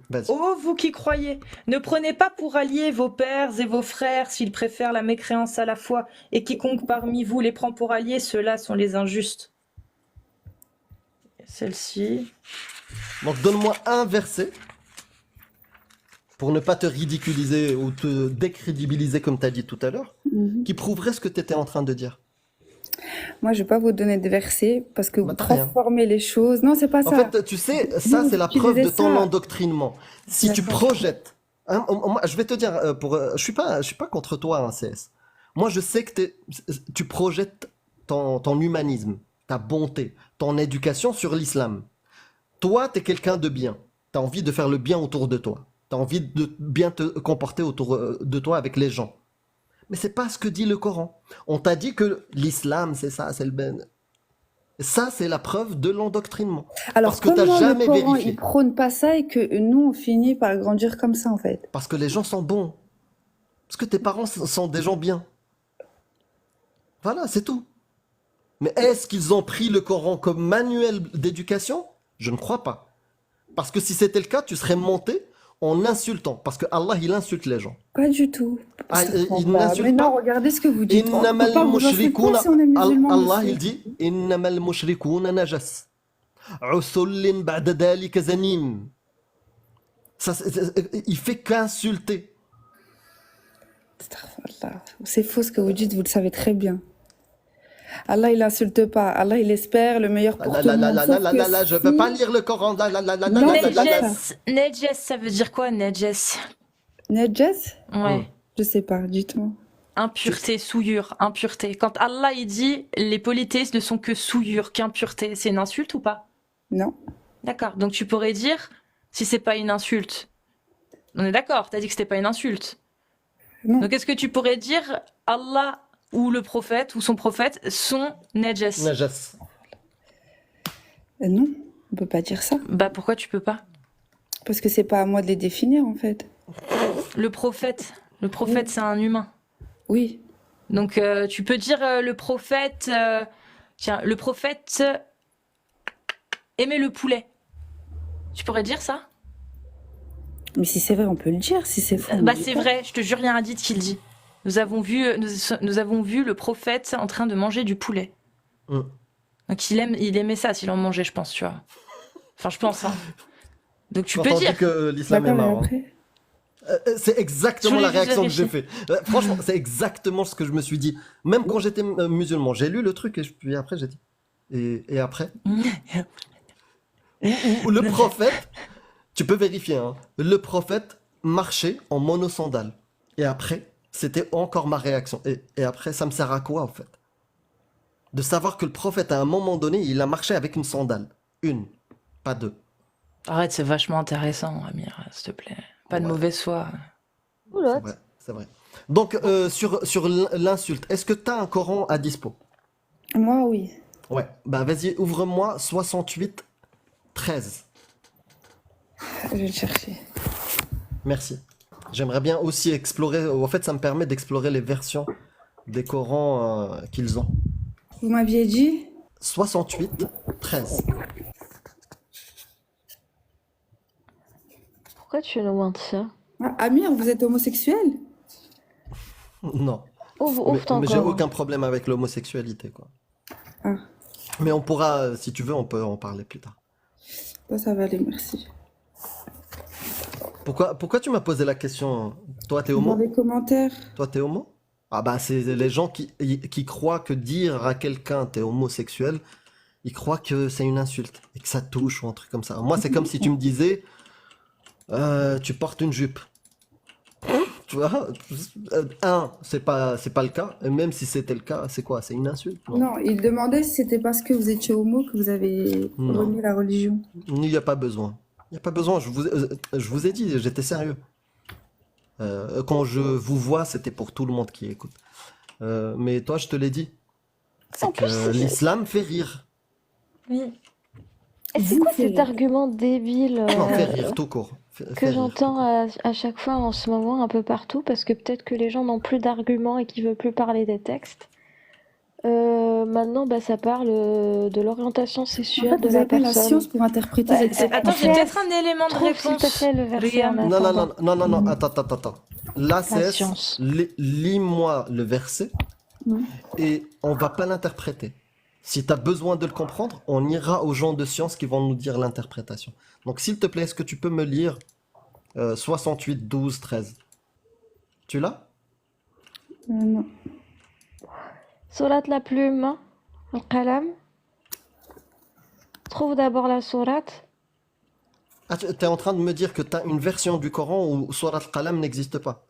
Vas-y. Ô vous qui croyez, ne prenez pas pour alliés vos pères et vos frères s'ils préfèrent la mécréance à la foi, et quiconque parmi vous les prend pour alliés, ceux-là sont les injustes. Celle-ci. Donc donne-moi un verset pour ne pas te ridiculiser ou te décrédibiliser comme tu as dit tout à l'heure, qui prouverait ce que tu étais en train de dire. Moi, je vais pas vous donner de versets parce que vous Bah, t'as rien. transformez les choses. Non, c'est pas En ça. fait, tu sais, ça Vous c'est la utilisez preuve de ton ça. endoctrinement. Si tu D'accord. projettes, hein, moi, je vais te dire, je suis pas contre toi, hein, CS. Moi, je sais que tu projettes ton humanisme, ta bonté, ton éducation sur l'islam. Toi, tu es quelqu'un de bien. Tu as envie de faire le bien autour de toi. Tu as envie de bien te comporter autour de toi avec les gens. Mais c'est pas ce que dit le Coran. On t'a dit que l'islam, c'est ça, c'est le ben. Ça, c'est la preuve de l'endoctrinement. Alors, Parce que t'as comment jamais le Coran, vérifié. il prône pas ça et que nous, on finit par grandir comme ça, en fait? Parce que les gens sont bons. Parce que tes parents sont des gens bien. Voilà, c'est tout. Mais est-ce qu'ils ont pris le Coran comme manuel d'éducation? Je ne crois pas. Parce que si c'était le cas, tu serais monté en insultant, parce que Allah, il insulte les gens. Pas du tout. Ah, il Mais n'insulte non, pas. regardez ce que vous dites. On peut Innamal pas vous insulter mushrikuna. si on est musulman, Allah, monsieur. il dit Innamal mushrikuna najas. Usullin ba'da dhalika zanin. Il fait qu'insulter. Astaghfirullah. C'est faux ce que vous dites, vous le savez très bien. Allah, il insulte pas. Allah, il espère le meilleur pour Là, tout là, le là, monde. là, Sauf là, que là, là, je si- peux pas lire le Coran. Là, là, là, là, là, Non, là, là, là, là. Nejes, ça veut dire quoi, Nejes? Nedjes Ouais. Je sais pas, dites-moi. Impureté, souillure, impureté. Quand Allah il dit les politesses ne sont que souillure, qu'impureté, c'est une insulte ou pas? Non. D'accord. Donc tu pourrais dire si c'est pas une insulte. On est d'accord, t'as dit que c'était pas une insulte. Non. Donc est-ce que tu pourrais dire Allah ou le prophète ou son prophète sont najas? Najas. Non, on peut pas dire ça. Bah pourquoi tu peux pas? Parce que c'est pas à moi de les définir, en fait. Le prophète c'est un humain. Oui. Donc tu peux dire le prophète tiens, le prophète aimait le poulet. Tu pourrais dire ça? Mais si c'est vrai, on peut le dire. Si c'est faux, on Bah le dit c'est pas. vrai, je te jure, il y a un hadith qui le dit. Nous avons vu le prophète en train de manger du poulet. Mm. Donc il aimait ça s'il en mangeait, je pense, tu vois. Enfin, je pense, hein. Donc tu Quand peux on dire. dit que l'islam est D'accord, mais marrant. après. C'est exactement Je voulais la réaction que juste j'ai fait. Franchement, c'est exactement ce que je me suis dit. Même quand j'étais musulman, j'ai lu le truc et puis après j'ai dit. Et après Ou le prophète, tu peux vérifier, hein, le prophète marchait en monosandales. Et après, c'était encore ma réaction. Et après, ça me sert à quoi en fait? De savoir que le prophète, à un moment donné, il a marché avec une sandale. Une, pas deux. Arrête, c'est vachement intéressant, Amir, s'il te plaît. Pas de Ouais. mauvaise foi. C'est vrai, c'est vrai. Donc, sur l'insulte, est-ce que tu as un Coran à dispo? Moi, oui. Ouais. Bah, vas-y, ouvre-moi 68, 13. Je vais le chercher. Merci. J'aimerais bien aussi explorer. En fait, ça me permet d'explorer les versions des Corans qu'ils ont. Vous m'aviez dit 68, 13. Pourquoi tu nous montres ça? Ah, Amir, vous êtes homosexuel? Non. Ouvre Mais ton j'ai Coran. aucun problème avec l'homosexualité, quoi. Ah, Mais on pourra, si tu veux, on peut en parler plus tard. bah, ça va aller, merci. Pourquoi tu m'as posé la question? Toi, t'es Dans homo? les commentaires. Toi, t'es homo? Ah bah, c'est les gens qui croient que dire à quelqu'un t'es homosexuel, ils croient que c'est une insulte et que ça touche ou un truc comme ça. Moi, c'est comme si tu me disais, tu portes une jupe. Tu vois? C'est pas le cas. Et même si c'était le cas, c'est quoi? C'est une insulte? Non. Non, il demandait si c'était parce que vous étiez homo que vous avez Non. renié la religion. Il n'y a pas besoin. Il n'y a pas besoin. Je vous ai dit, j'étais sérieux. Quand je vous vois, c'était pour tout le monde qui écoute. Mais toi, je te l'ai dit. En C'est plus, que l'islam fait rire. Oui. Et c'est Vous quoi faites cet rire. argument débile Non, fait rire, tout court. Fait que rire. j'entends à chaque fois en ce moment un peu partout parce que peut-être que les gens n'ont plus d'arguments et qu'ils veulent plus parler des textes. Maintenant, bah, ça parle de l'orientation En sexuelle fait, de vous la avez pas la personne. science pour interpréter Ouais, cette cette Attends, j'ai affaire. peut-être un élément de Trouve s'il te réponse. plaît le verset Regarde. en Non, non, attendant. non, attends. Là, c'est science. lis-moi le verset Non. et on va pas l'interpréter. Si tu as besoin de le comprendre, on ira aux gens de science qui vont nous dire l'interprétation. Donc, s'il te plaît, est-ce que tu peux me lire 68, 12, 13? Tu l'as? Non. Sourate la plume, le qalam. Trouve d'abord la sourate. Ah, tu es en train de me dire que tu as une version du Coran où Surat al-Qalam n'existe pas.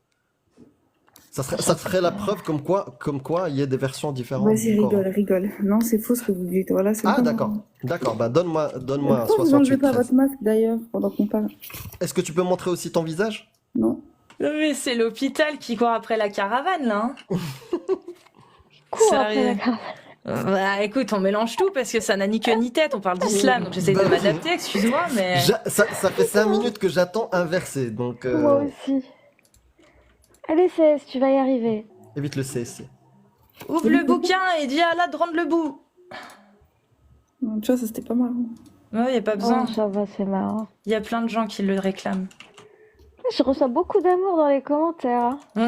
Ça serait la preuve comme quoi il y a des versions différentes Vas-y, du Coran. rigole. Non, c'est faux ce que vous dites. Voilà, c'est Ah, bon. d'accord. Bah, donne-moi Pourquoi vous enlevez 68, pas 13. votre masque d'ailleurs pendant qu'on parle? Est-ce que tu peux montrer aussi ton visage? Non. Non, mais c'est l'hôpital qui court après la caravane, là. Hein. Cours Ça après la arrive. caravane. Bah écoute, on mélange tout parce que ça n'a ni queue ni tête. On parle d'islam, donc j'essaie de Bah, m'adapter, excuse-moi, mais. Ça fait 5 minutes que j'attends un verset, donc Moi aussi. Allez, 16, tu vas y arriver. évite le CSC. Ouvre le bouquin et dis à Allah de rendre le bout. Non, tu vois, ça c'était pas marrant. Ouais, y a pas besoin. Oh, ça va, c'est marrant. Il y a plein de gens qui le réclament. Je reçois beaucoup d'amour dans les commentaires. Oui,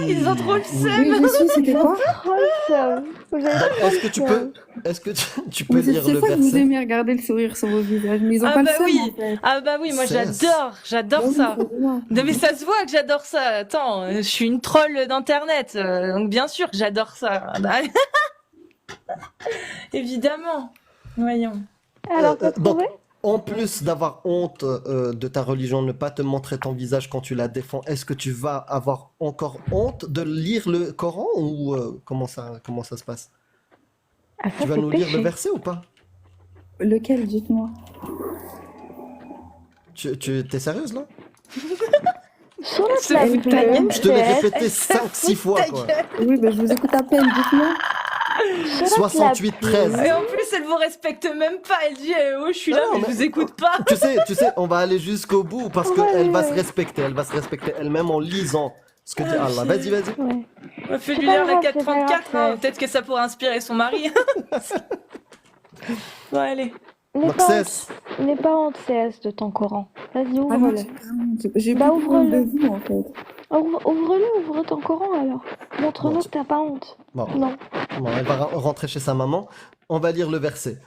Ils ont trop le oui. seum. Oui, je suis, c'était quoi? Oh, le seum. Vous avez Bon, est-ce que tu peux Mais lire c'est le ça que vous verset? aimez regarder le sourire sur vos visages, mais ils ont Ah pas bah le seum, oui. en fait. Ah bah oui, moi Cesse. j'adore Bah oui, ça. c'est bien. Non mais ça se voit que j'adore ça. Attends, je suis une troll d'internet, donc bien sûr que j'adore ça. Évidemment. Voyons. Alors, t'as donc, trouvé? en plus d'avoir honte de ta religion, ne pas te montrer ton visage quand tu la défends, est-ce que tu vas avoir encore honte de lire le Coran ou comment ça se passe? Ah, ça, Tu vas c'est nous lire le péché. verset ou pas? Lequel, dites-moi? Tu t'es sérieuse là? Sur Se la fout de ta gueule. Je te l'ai PS, répété Elle se 5-6 fois fout de quoi. ta gueule. Oui, bah, je vous écoute à peine, dites-moi. 68-13. Et en plus, elle vous respecte même pas. Elle dit oh, je suis là, Non, mais je mais- vous écoute pas. Tu sais, on va aller jusqu'au bout parce Ouais, qu'elle va ouais. se respecter. Elle va se respecter elle-même en lisant ce que dit Allah. Vas-y, vas-y. Ouais. On fait C'est lui pas lire la grave, c'est pas 434, grave, hein. Peut-être que ça pourrait inspirer son mari. Bon, allez. N'aie Donc, pas cesse. honte. N'aie pas honte, CS, de ton Coran. Vas-y, Ah non, ouvre-le. j'ai pas honte. J'ai Bah, plus honte de ouvre-le. vous, en fait. Ouvre-le, ouvre ton Coran alors. Montre-nous Bon, que t'as pas honte. Bon, Non. bon, elle va rentrer chez sa maman. On va lire le verset.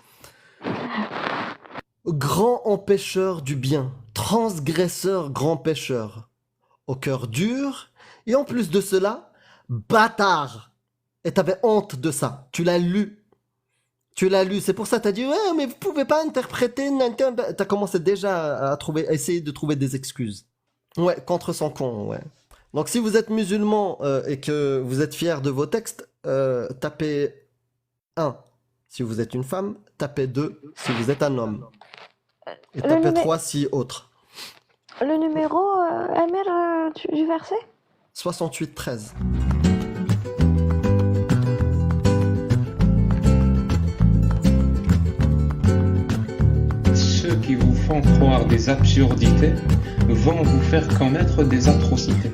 Grand empêcheur du bien, transgresseur grand pécheur, au cœur dur, et en plus de cela, bâtard. Et t'avais honte de ça. Tu l'as lu. Tu l'as lu. C'est pour ça que t'as dit, ouais, mais vous pouvez pas interpréter. T'as commencé déjà à essayer de trouver des excuses. Ouais, contre son con, ouais. Donc si vous êtes musulman et que vous êtes fier de vos textes, tapez 1. Si vous êtes une femme, tapez 2 si vous êtes un homme. Et Le tapez numé- 3 si autre. Le numéro, Amir, du verset? 68-13. Ceux qui vous font croire des absurdités vont vous faire commettre des atrocités.